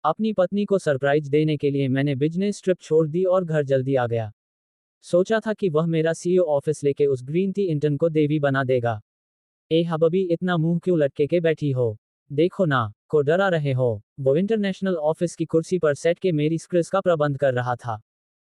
अपनी पत्नी को सरप्राइज देने के लिए मैंने बिजनेस ट्रिप छोड़ दी और घर जल्दी आ गया। सोचा था कि वह मेरा सीईओ ऑफिस लेके उस ग्रीन टी इंटर्न को देवी बना देगा। ए हबीबी, इतना मुंह क्यों लटके के बैठी हो? देखो ना, को डरा रहे हो? वो इंटरनेशनल ऑफिस की कुर्सी पर सेट के मेरी स्क्रिप्ट का प्रबंध कर रहा था।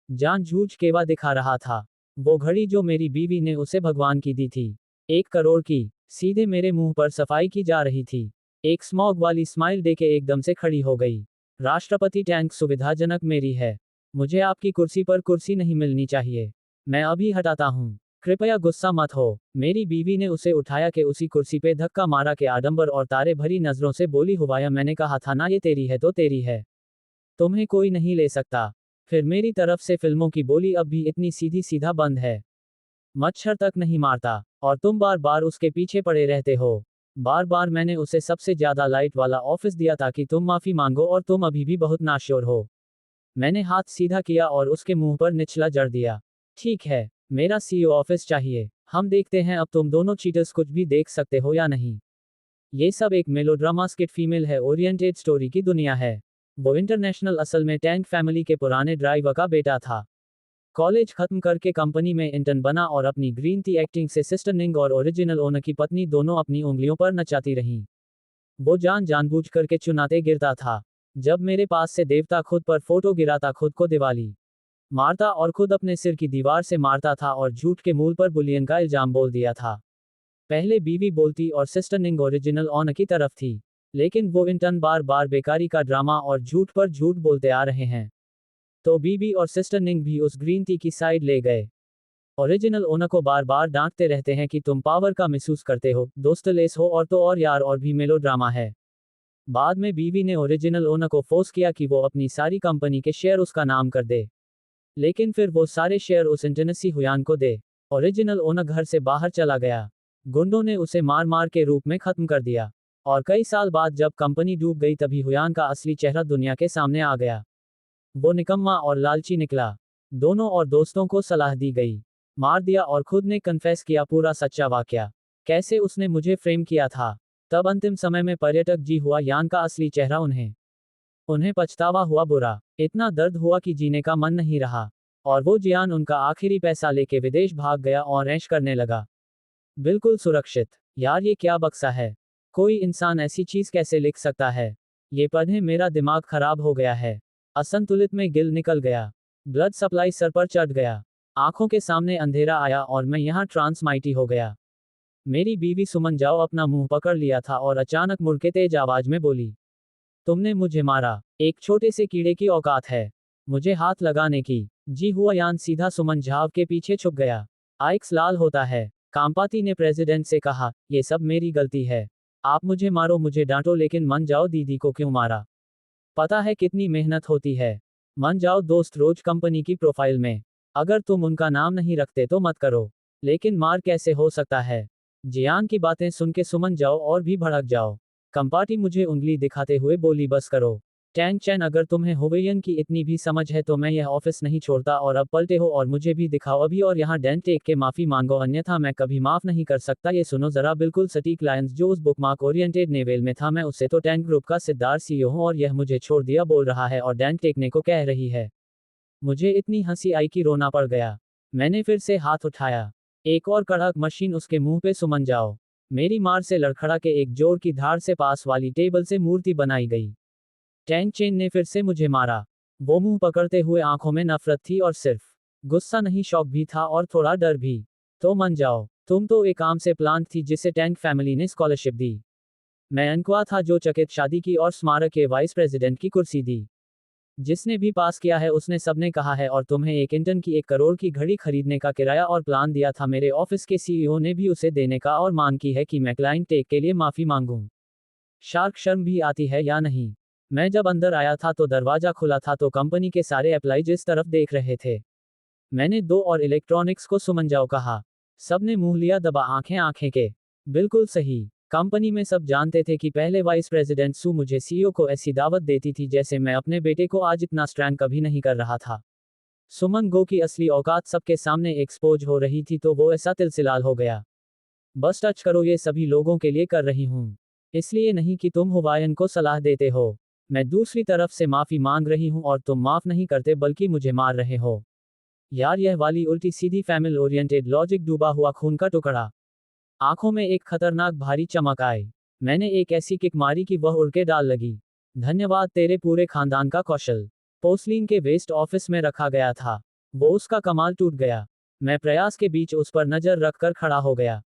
जानबूझ केवा दिखा रहा था। वो घड़ी जो मेरी बीवी ने उसे भगवान की दी थी, 1 करोड़ की, सीधे मेरे मुंह पर सफाई की जा रही थी। एक स्मॉग वाली स्माइल देके एकदम से खड़ी हो गई। राष्ट्रपति टैंक सुविधाजनक मेरी है। मुझे आपकी कुर्सी पर कुर्सी नहीं मिलनी चाहिए। मैं अभी हटाता हूँ। कृपया गुस्सा मत हो। मेरी बीवी ने उसे उठाया के उसी कुर्सी पे धक्का मारा के आडंबर और तारे भरी नजरों से बोली, हुवाया मैंने कहा था ना ये तेरी है तो तेरी है। तुम्हें कोई नहीं ले सकता। फिर मेरी तरफ से फिल्मों की बोली अब भी इतनी सीधी सीधा बंद है। मच्छर तक नहीं मारता और तुम बार बार उसके पीछे पड़े रहते हो। बार बार मैंने उसे सबसे ज्यादा लाइट वाला ऑफिस दिया ताकि तुम माफी मांगो और तुम अभी भी बहुत नाश्योर हो। मैंने हाथ सीधा किया और उसके मुंह पर निचला जड़ दिया। ठीक है, मेरा सीईओ ऑफिस चाहिए। हम देखते हैं अब तुम दोनों चीटर्स कुछ भी देख सकते हो या नहीं। ये सब एक मेलोड्रामा स्किट फीमेल है ओरिएंटेड स्टोरी की दुनिया है। वो इंटरनेशनल असल में टैंक फैमिली के पुराने ड्राइवर का बेटा था। कॉलेज खत्म करके कंपनी में इंटर्न बना और अपनी ग्रीन टी एक्टिंग से सिस्टर निंग और ओरिजिनल ओनर की पत्नी दोनों अपनी उंगलियों पर नचाती रहीं। वो जानबूझ करके चुनाते गिरता था। जब मेरे पास से देवता खुद पर फोटो गिराता, खुद को दिवाली मारता और खुद अपने सिर की दीवार से मारता था और झूठ के मूल पर बुलियन का इल्जाम बोल दिया था। पहले बीवी बोलती और सिस्टर निंग ओरिजिनल ऑनर की तरफ थी, लेकिन वो इंटर्न बार बार बेकारी का ड्रामा और झूठ पर झूठ बोलते आ रहे हैं, तो बीबी और सिस्टर निंग भी उस ग्रीन टी की साइड ले गए। ओरिजिनल ओनर को बार बार डांटते रहते हैं कि तुम पावर का मिसयूज करते हो, दोस्तलेस हो और तो और यार और भी मेलो ड्रामा है। बाद में बीवी ने ओरिजिनल ओनर को फोर्स किया कि वो अपनी सारी कंपनी के शेयर उसका नाम कर दे, लेकिन फिर वो सारे शेयर उस इंटरनेसी हुयान को दे। ओरिजिनल ओनर घर से बाहर चला गया। गुंडों ने उसे मार मार के रूप में खत्म कर दिया। और कई साल बाद जब कंपनी डूब गई तभी हुयान का असली चेहरा दुनिया के सामने आ गया। वो निकम्मा और लालची निकला। दोनों और दोस्तों को सलाह दी गई, मार दिया और खुद ने कन्फेस किया पूरा सच्चा वाकया, कैसे उसने मुझे फ्रेम किया था। तब अंतिम समय में पर्यटक जी हुआ यान का असली चेहरा उन्हें उन्हें पछतावा हुआ बुरा, इतना दर्द हुआ कि जीने का मन नहीं रहा। और वो जियान उनका आखिरी पैसा लेके विदेश भाग गया और ऐश करने लगा, बिल्कुल सुरक्षित। यार ये क्या बक्सा है? कोई इंसान ऐसी चीज कैसे लिख सकता है? ये पढ़े मेरा दिमाग खराब हो गया है। असंतुलित में गिल निकल गया। ब्लड सप्लाई सर पर चढ़ गया। आंखों के सामने अंधेरा आया और मैं यहाँ ट्रांसमाइटी हो गया। मेरी बीवी सुमन जाओ अपना मुंह पकड़ लिया था और अचानक मुड़ के तेज आवाज में बोली, तुमने मुझे मारा। एक छोटे से कीड़े की औकात है मुझे हाथ लगाने की। जी हुआ यान सीधा सुमन झाव के पीछे छुप गया। आइक्स लाल होता है। कांपाती ने प्रेसिडेंट से कहा, ये सब मेरी गलती है। आप मुझे मारो, मुझे डांटो, लेकिन मन जाओ दीदी को क्यों मारा? पता है कितनी मेहनत होती है? मन जाओ दोस्त रोज कंपनी की प्रोफाइल में। अगर तुम उनका नाम नहीं रखते तो मत करो, लेकिन मार कैसे हो सकता है? जियान की बातें सुन के सुमन जाओ और भी भड़क जाओ। कंपाटी मुझे उंगली दिखाते हुए बोली, बस करो। टैंग चैन, अगर तुम्हें हुवेयन की इतनी भी समझ है तो मैं यह ऑफिस नहीं छोड़ता और अब पलटे हो और मुझे भी दिखाओ अभी और यहाँ डेंट टेक के माफी मांगो, अन्यथा मैं कभी माफ नहीं कर सकता। ये सुनो जरा, बिल्कुल सटीक लाइंस जो उस बुकमार्क ओरिएंटेड नेवेल में था। मैं उससे तो टैंक ग्रुप का सिद्धार्थ सीईओ हूँ और यह मुझे छोड़ दिया बोल रहा है और डेंट टेकने को कह रही है। मुझे इतनी हंसी आई कि रोना पड़ गया। मैंने फिर से हाथ उठाया। एक और कड़क मशीन उसके मुंह पे। सुमन जाओ। मेरी मार से लड़खड़ा के एक जोर की धार से पास वाली टेबल से मूर्ति बनाई गई। टैंग चेन ने फिर से मुझे मारा। वो मुंह पकड़ते हुए, आंखों में नफरत थी और सिर्फ गुस्सा नहीं, शौक भी था और थोड़ा डर भी। तो मन जाओ, तुम तो एक आम से प्लांट थी जिसे टैंक फैमिली ने स्कॉलरशिप दी। मैं अनकुआ था जो चकित शादी की और स्मारक के वाइस प्रेसिडेंट की कुर्सी दी। जिसने भी पास किया है उसने सबने कहा है, और तुम्हें एक इंटर्न की 1 करोड़ की घड़ी खरीदने का किराया और प्लान दिया था। मेरे ऑफिस के सीईओ ने भी उसे देने का और मांग की है कि मैं क्लाइंट टेक के लिए माफी मांगूं। शार्क, शर्म भी आती है या नहीं? मैं जब अंदर आया था तो दरवाजा खुला था तो कंपनी के सारे एम्प्लॉइज इस तरफ देख रहे थे। मैंने दो और इलेक्ट्रॉनिक्स को सुमन जाओ कहा। सबने मुंह लिया दबा, आंखें आंखें के। बिल्कुल सही। कंपनी में सब जानते थे कि पहले वाइस प्रेसिडेंट सू मुझे सीईओ को ऐसी दावत देती थी जैसे मैं अपने बेटे को आज इतना स्ट्रैंग कभी नहीं कर रहा था। सुमन गो की असली औकात सबके सामने एक्सपोज हो रही थी तो वो ऐसा तिलसिलाल हो गया। बस टच करो, ये सभी लोगों के लिए कर रही हूँ, इसलिए नहीं कि तुम हुवायन को सलाह देते हो। मैं दूसरी तरफ से माफी मांग रही हूं और तुम माफ नहीं करते बल्कि मुझे मार रहे हो। यार यह वाली उल्टी सीधी फैमिली ओरिएंटेड लॉजिक, डूबा हुआ खून का टुकड़ा। आंखों में एक खतरनाक भारी चमक आई। मैंने एक ऐसी किक मारी कि वह उड़ के डाल लगी। धन्यवाद तेरे पूरे खानदान का कौशल। पोस्लिन के वेस्ट ऑफिस में रखा गया था। वो उसका कमाल टूट गया। मैं प्रयास के बीच उस पर नजर रखकर खड़ा हो गया।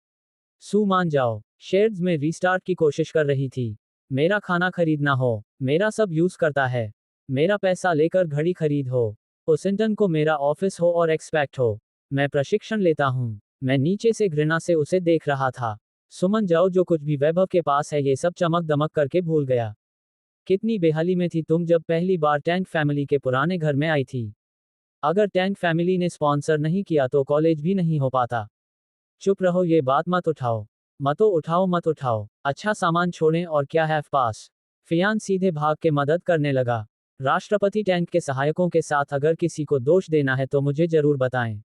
सू मान जाओ। शेड्स में रीस्टार्ट की कोशिश कर रही थी। मेरा खाना खरीदना हो, मेरा सब यूज करता है, मेरा पैसा लेकर घड़ी खरीद हो, उस इंटर्न को मेरा ऑफिस हो और एक्सपेक्ट हो मैं प्रशिक्षण लेता हूँ। मैं नीचे से घृणा से उसे देख रहा था। सुमन जाओ, जो कुछ भी वैभव के पास है ये सब चमक दमक करके भूल गया। कितनी बेहाली में थी तुम जब पहली बार टैंक फैमिली के पुराने घर में आई थी। अगर टैंक फैमिली ने स्पॉन्सर नहीं किया तो कॉलेज भी नहीं हो पाता। चुप रहो, ये बात मत उठाओ। मतो उठाओ, मत उठाओ। अच्छा सामान छोड़ें और क्या है पास। फियान सीधे भाग के मदद करने लगा। राष्ट्रपति टैंक के सहायकों के साथ अगर किसी को दोष देना है तो मुझे जरूर बताएं।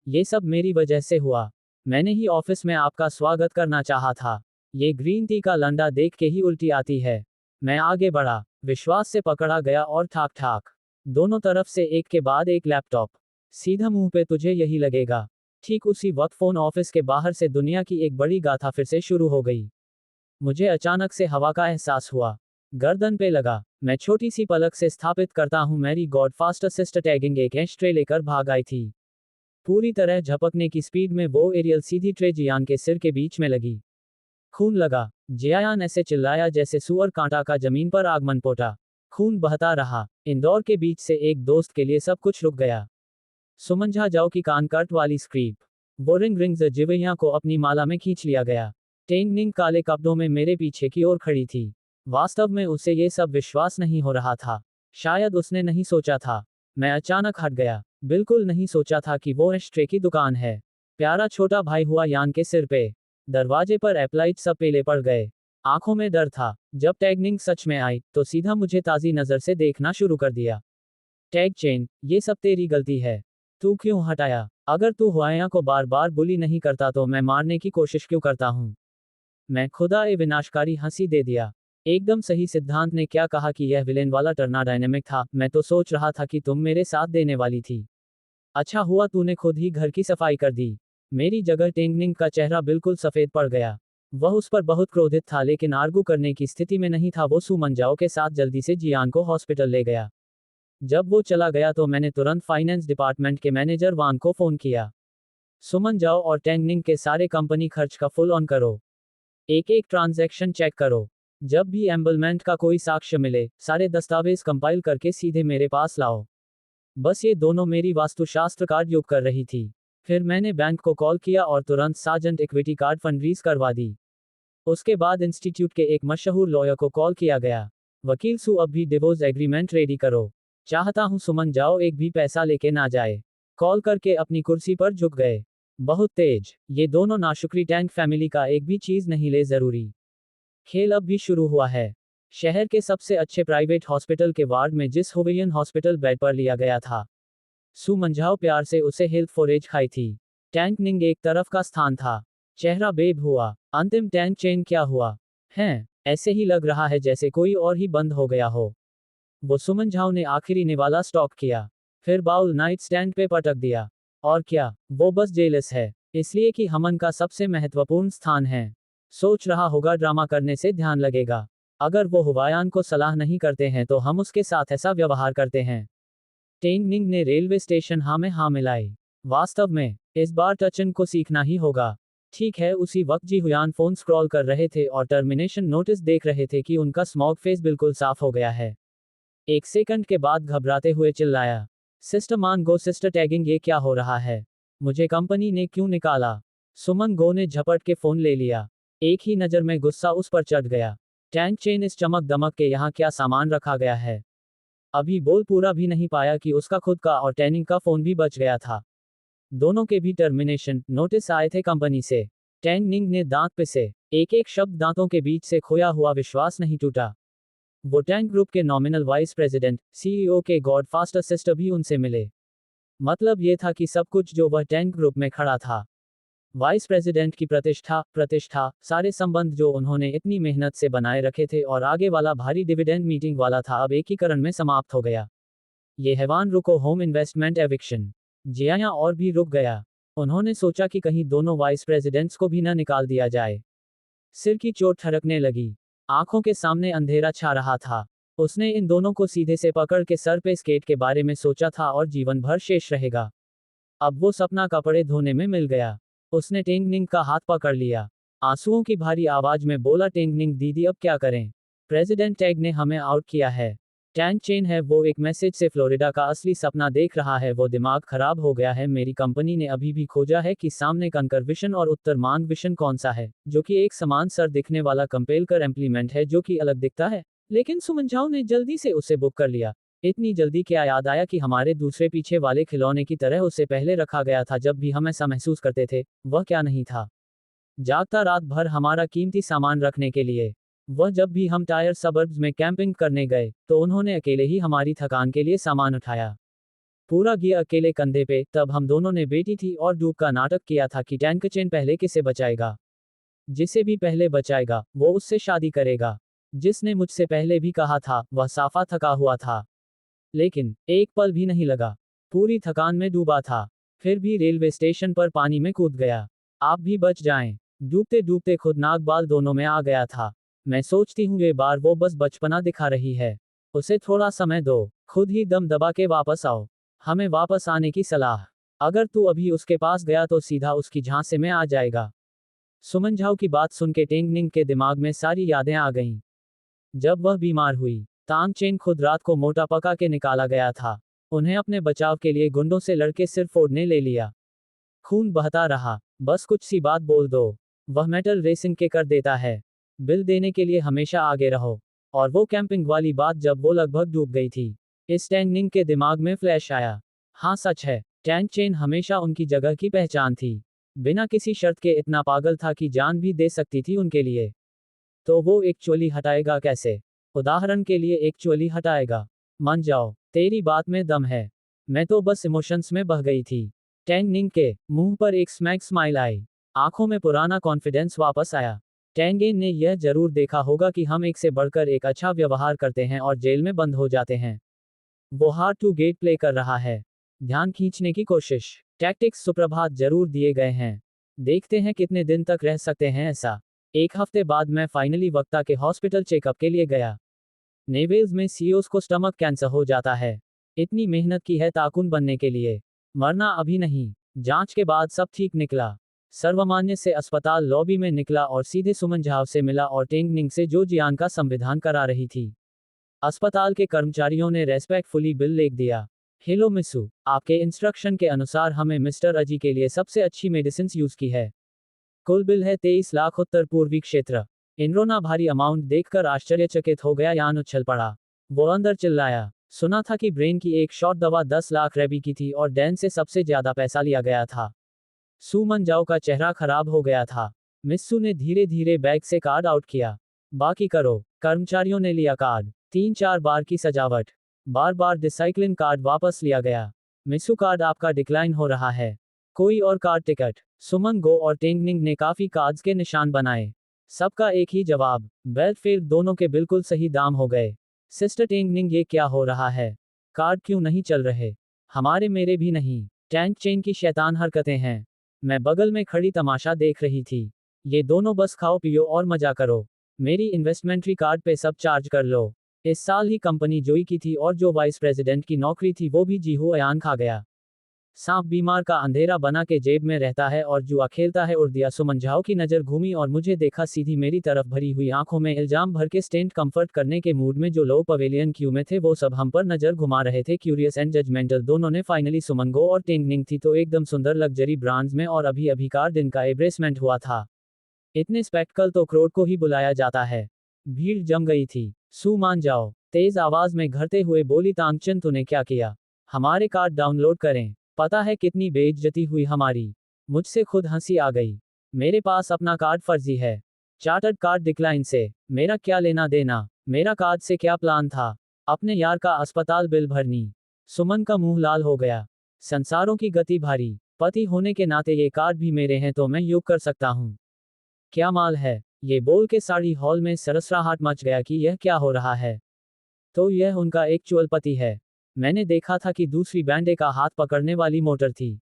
ये सब मेरी वजह से हुआ। मैंने ही ऑफिस में आपका स्वागत करना चाहा था। ये ग्रीन टी का लंडा देख के ही उल्टी आती है। मैं आगे बढ़ा, विश्वास से पकड़ा गया और ठाक ठाक दोनों तरफ से एक के बाद एक लैपटॉप। सीधा मुंह पे तुझे यही लगेगा। ठीक उसी वक्त फोन ऑफिस के बाहर से दुनिया की एक बड़ी गाथा फिर से शुरू हो गई। मुझे अचानक से हवा का एहसास हुआ। गर्दन पे लगा। मैं छोटी सी पलक से स्थापित करता हूं मेरी गॉड फास्ट असिस्ट टैगिंग एक एश-ट्रे लेकर भाग आई थी। पूरी तरह झपकने की स्पीड में वो एरियल सीधी ट्रे जियान के सिर के बीच में लगी। खून लगा। जियान ऐसे चिल्लाया जैसे सुअर कांटा का जमीन पर आगमन पोटा। खून बहता रहा। इंदौर के बीच से एक दोस्त के लिए सब कुछ रुक गया। सुमंझा जाओ की कान कट वाली स्क्रीप। वो रिंग रिंग जिवैया को अपनी माला में खींच लिया गया। टेंगनिंग काले कपड़ों में मेरे पीछे की ओर खड़ी थी। वास्तव में उसे ये सब विश्वास नहीं हो रहा था। शायद उसने नहीं सोचा था। मैं अचानक हट गया। बिल्कुल नहीं सोचा था कि वो एश-ट्रे की दुकान है। प्यारा छोटा भाई हुआ यान के सिर पे। दरवाजे पर एप्लाइड सब पेले पड़ गए। आंखों में डर था। जब टैगनिंग सच में आई तो सीधा मुझे ताजी नजर से देखना शुरू कर दिया। टैग चेन, ये सब तेरी गलती है। तू क्यों हटाया? अगर तू हुआया को बार बार बुली नहीं करता तो मैं मारने की कोशिश क्यों करता हूँ? मैं खुदा ए विनाशकारी हंसी दे दिया। एकदम सही। सिद्धांत ने क्या कहा कि यह विलेन वाला टर्ना डायनेमिक था। मैं तो सोच रहा था कि तुम मेरे साथ देने वाली थी। अच्छा हुआ तूने खुद ही घर की सफाई कर दी। मेरी जगह टेंगनिंग का चेहरा बिल्कुल सफेद पड़ गया। वह उस पर बहुत क्रोधित था लेकिन आर्गू करने की स्थिति में नहीं था। वो सुमंजाओ के साथ जल्दी से जियान को हॉस्पिटल ले गया। जब वो चला गया तो मैंने तुरंत फाइनेंस डिपार्टमेंट के मैनेजर वान को फोन किया। सुमन जाओ और टैंगनिंग के सारे कंपनी खर्च का फुल ऑन करो। एक एक ट्रांजैक्शन चेक करो। जब भी एम्बलमेंट का कोई साक्ष्य मिले सारे दस्तावेज कंपाइल करके सीधे मेरे पास लाओ। बस ये दोनों मेरी वास्तुशास्त्र कार्ड योग कर रही थी। फिर मैंने बैंक को कॉल किया और तुरंत सार्जेंट इक्विटी कार्ड फंडरीज करवा दी। उसके बाद इंस्टीट्यूट के एक मशहूर लॉयर को कॉल किया गया। वकील सू, अब भी डिवोर्स एग्रीमेंट रेडी करो। चाहता हूं सुमन जाओ एक भी पैसा लेके ना जाए। कॉल करके अपनी कुर्सी पर झुक गए। बहुत तेज। ये दोनों नाशुक्री टैंक फैमिली का एक भी चीज नहीं ले जरूरी। खेल अब भी शुरू हुआ है। शहर के सबसे अच्छे प्राइवेट हॉस्पिटल के वार्ड में जिस हुवेयन हॉस्पिटल बेड पर लिया गया था। सू मंझाओ प्यार से उसे हेल्थ फोरेज खाई थी। टैंकनिंग एक तरफ का स्थान था। चेहरा बेब हुआ। अंतिम टैंक चेन क्या हुआ है? ऐसे ही लग रहा है जैसे कोई और ही बंद हो गया हो। वो सुमंझाओ ने आखिरी निवाला स्टॉक किया। फिर बाउल नाइट स्टैंड पे पटक दिया। और क्या, वो बस जेलस है इसलिए कि हमन का सबसे महत्वपूर्ण स्थान है। सोच रहा होगा ड्रामा करने से ध्यान लगेगा। अगर वो हुवायान को सलाह नहीं करते हैं तो हम उसके साथ ऐसा व्यवहार करते हैं। टेंगनिंग ने रेलवे स्टेशन हाँ में हाँ मिलाई। वास्तव में इस बार टचन को सीखना ही होगा। ठीक है। उसी वक्त जी हुयान फोन स्क्रॉल कर रहे थे और टर्मिनेशन नोटिस देख रहे थे कि उनका स्मॉग फेस बिल्कुल साफ हो गया है। एक सेकंड के बाद घबराते हुए चिल्लाया, सिस्टर मान गो सिस्टर टैगिंग, ये क्या हो रहा है? मुझे कंपनी ने क्यों निकाला? सुमन गो ने झपट के फोन ले लिया। एक ही नजर में गुस्सा उस पर चढ़ गया। टैंक चेन, इस चमक दमक के यहाँ क्या सामान रखा गया है? अभी बोल पूरा भी नहीं पाया कि उसका खुद का और टैनिंग का फोन भी बच गया था। दोनों के भी टर्मिनेशन नोटिस आए थे कंपनी से। टैंगनिंग ने दांत पिसे। एक एक शब्द दांतों के बीच से खोया हुआ विश्वास नहीं टूटा। वो टैंक ग्रुप के नॉमिनल वाइस प्रेसिडेंट सीईओ के गॉड फास्ट असिस्ट भी उनसे मिले। मतलब ये था कि सब कुछ जो वह टैंक ग्रुप में खड़ा था वाइस प्रेसिडेंट की प्रतिष्ठा, सारे संबंध जो उन्होंने इतनी मेहनत से बनाए रखे थे और आगे वाला भारी डिविडेंड मीटिंग वाला था, अब एकीकरण में समाप्त हो गया। ये हैवान रुको होम इन्वेस्टमेंट एविक्शन। जिया और भी रुक गया। उन्होंने सोचा कि कहीं दोनों वाइस प्रेसिडेंट्स को भी न निकाल दिया जाए। सिर की चोट ठरकने लगी। आंखों के सामने अंधेरा छा रहा था। उसने इन दोनों को सीधे से पकड़ के सर पे स्केट के बारे में सोचा था और जीवन भर शेष रहेगा। अब वो सपना कपड़े धोने में मिल गया। उसने टेंगनिंग का हाथ पकड़ लिया। आंसुओं की भारी आवाज में बोला, टेंगनिंग दीदी अब क्या करें? प्रेसिडेंट टैग ने हमें आउट किया है। टैंग चेन है वो एक मैसेज से फ्लोरिडा का असली सपना देख रहा है। वो दिमाग खराब हो गया है। मेरी कंपनी ने अभी भी खोजा है कि सामने कंकर विशन और उत्तर मांग विशन कौन सा है, जो कि एक समान सर दिखने वाला कंपेलकर इम्प्लीमेंट है जो कि अलग दिखता है। लेकिन सुमन झाओ ने जल्दी से उसे बुक कर लिया। इतनी जल्दी क्या याद आया कि हमारे दूसरे पीछे वाले खिलौने की तरह उसे पहले रखा गया था जब भी हम ऐसा महसूस करते थे। वह क्या नहीं था? जागता रात भर हमारा कीमती सामान रखने के लिए। वह जब भी हम टायर सबर्ब्स में कैंपिंग करने गए तो उन्होंने अकेले ही हमारी थकान के लिए सामान उठाया। पूरा गियर अकेले कंधे पे। तब हम दोनों ने बेटी थी और डूब का नाटक किया था कि टैंक चेन पहले किसे बचाएगा। जिसे भी पहले बचाएगा वो उससे शादी करेगा। जिसने मुझसे पहले भी कहा था वह साफा थका हुआ था। लेकिन एक पल भी नहीं लगा। पूरी थकान में डूबा था। फिर भी रेलवे स्टेशन पर पानी में कूद गया। आप भी बच जाएं। डूबते डूबते खुद नाक बाल दोनों में आ गया था। मैं सोचती हूँ ये बार वो बस बचपना दिखा रही है। उसे थोड़ा समय दो। खुद ही दम दबा के वापस आओ। हमें वापस आने की सलाह। अगर तू अभी उसके पास गया तो सीधा उसकी झांसे में आ जाएगा। सुमन झाओ की बात सुन के टेंगनिंग के दिमाग में सारी यादें आ गईं। जब वह बीमार हुई, तांग चेन खुद रात को मोटा पका के निकाला गया था। उन्हें अपने बचाव के लिए गुंडों से लड़के सिर फोड़ने ले लिया। खून बहता रहा। बस कुछ सी बात बोल दो। वह मेटल रेसिंग के कर देता है। बिल देने के लिए हमेशा आगे रहो। और वो कैंपिंग वाली बात जब वो लगभग डूब गई थी, इस टैंगनिंग के दिमाग में फ्लैश आया। हाँ सच है, टैंग चेन हमेशा उनकी जगह की पहचान थी। बिना किसी शर्त के इतना पागल था कि जान भी दे सकती थी उनके लिए। तो वो एक चोली हटाएगा कैसे? उदाहरण के लिए एक चोली हटाएगा। मान जाओ, तेरी बात में दम है। मैं तो बस इमोशंस में बह गई थी। टैंगनिंग के मुंह पर एक स्मैक स्माइल आई। आंखों में पुराना कॉन्फिडेंस वापस आया। टैंगेन ने यह जरूर देखा होगा कि हम एक से बढ़कर एक अच्छा व्यवहार करते हैं और जेल में बंद हो जाते हैं। वो हार्ड टू गेट प्ले कर रहा है। ध्यान खींचने की कोशिश। टैक्टिक्स सुप्रभात जरूर दिए गए हैं। देखते हैं कितने दिन तक रह सकते हैं ऐसा। एक हफ्ते बाद मैं फाइनली वक्ता के हॉस्पिटल चेकअप के लिए गया। नेवेल्स में सीईओस को स्टमक कैंसर हो जाता है। इतनी मेहनत की है ताकुन बनने के लिए। मरना अभी नहीं। जांच के बाद सब ठीक निकला। सर्वमान्य से अस्पताल लॉबी में निकला और सीधे सुमन झाव से मिला और टेंगनिंग से जो जियान का संविधान करा रही थी। अस्पताल के कर्मचारियों ने रेस्पेक्टफुली बिल लिख दिया। हेलो मिसू, आपके इंस्ट्रक्शन के अनुसार हमें मिस्टर अजी के लिए सबसे अच्छी मेडिसिन यूज की है। कुल बिल है 23 लाख उत्तर पूर्वी क्षेत्र। इनरोना भारी अमाउंट देखकर आश्चर्यचकित हो गया, यान उछल पड़ा। वो अंदर चिल्लाया, सुना था कि ब्रेन की एक शॉट दवा 10 लाख रेबी की थी और डैन से सबसे ज्यादा पैसा लिया गया था। सुमन जाओ का चेहरा खराब हो गया था। मिस्सू ने धीरे धीरे बैग से कार्ड आउट किया। बाकी करो। कर्मचारियों ने लिया कार्ड। 3-4 बार की सजावट। बार बार डिसाइक्लिन कार्ड वापस लिया गया। मिस्सू कार्ड आपका डिक्लाइन हो रहा है। कोई और कार्ड टिकट। सुमन गो और टेंगनिंग ने काफी कार्ड्स के निशान बनाए। सबका एक ही जवाब, बेलफील्ड दोनों के बिल्कुल सही दाम हो गए। सिस्टर टेंगनिंग ये क्या हो रहा है? कार्ड क्यों नहीं चल रहे? हमारे मेरे भी नहीं। टैंक चेन की शैतान हरकतें हैं। मैं बगल में खड़ी तमाशा देख रही थी। ये दोनों बस खाओ पियो और मजा करो। मेरी इन्वेस्टमेंट्री कार्ड पे सब चार्ज कर लो। इस साल ही कंपनी जोई की थी और जो वाइस प्रेसिडेंट की नौकरी थी वो भी जीहू अयान खा गया। सांप बीमार का अंधेरा बना के जेब में रहता है और जुआ खेलता है। उर्दिया सुमन झाओ की नजर घूमी और मुझे देखा। सीधी मेरी तरफ भरी हुई आंखों में इल्जाम भर के स्टेंट कंफर्ट करने के मूड में जो लोग पवेलियन क्यू में थे वो सब हम पर नजर घुमा रहे थे। क्यूरियस एंड जजमेंटल दोनों ने फाइनली सुमन गो और टेंगनिंग थी तो एकदम सुंदर लग्जरी ब्रांड्स में और अभी अभी कार दिन का एब्रेसमेंट हुआ था। इतने स्पेक्टिकल तो क्रोड को ही बुलाया जाता है। भीड़ जम गई थी। सू मान जाओ, तेज आवाज में घरते हुए बोली, तांगचन तूने क्या किया? हमारे कार्ड डाउनलोड करें। पता है कितनी बेइज्जती हुई हमारी। मुझसे खुद हंसी आ गई। मेरे पास अपना कार्ड फर्जी है। चार्टर्ड कार्ड डिक्लाइन से मेरा क्या लेना देना? मेरा कार्ड से क्या प्लान था? अपने यार का अस्पताल बिल भरनी। सुमन का मुंह लाल हो गया। संसारों की गति भारी। पति होने के नाते ये कार्ड भी मेरे हैं तो मैं यूं कर सकता हूँ। क्या माल है। ये बोल के साड़ी हॉल में सरसराहट मच गया कि यह क्या हो रहा है। तो यह उनका एक्चुअल पति है। मैंने देखा था कि दूसरी बैंडे का हाथ पकड़ने वाली मोटर थी।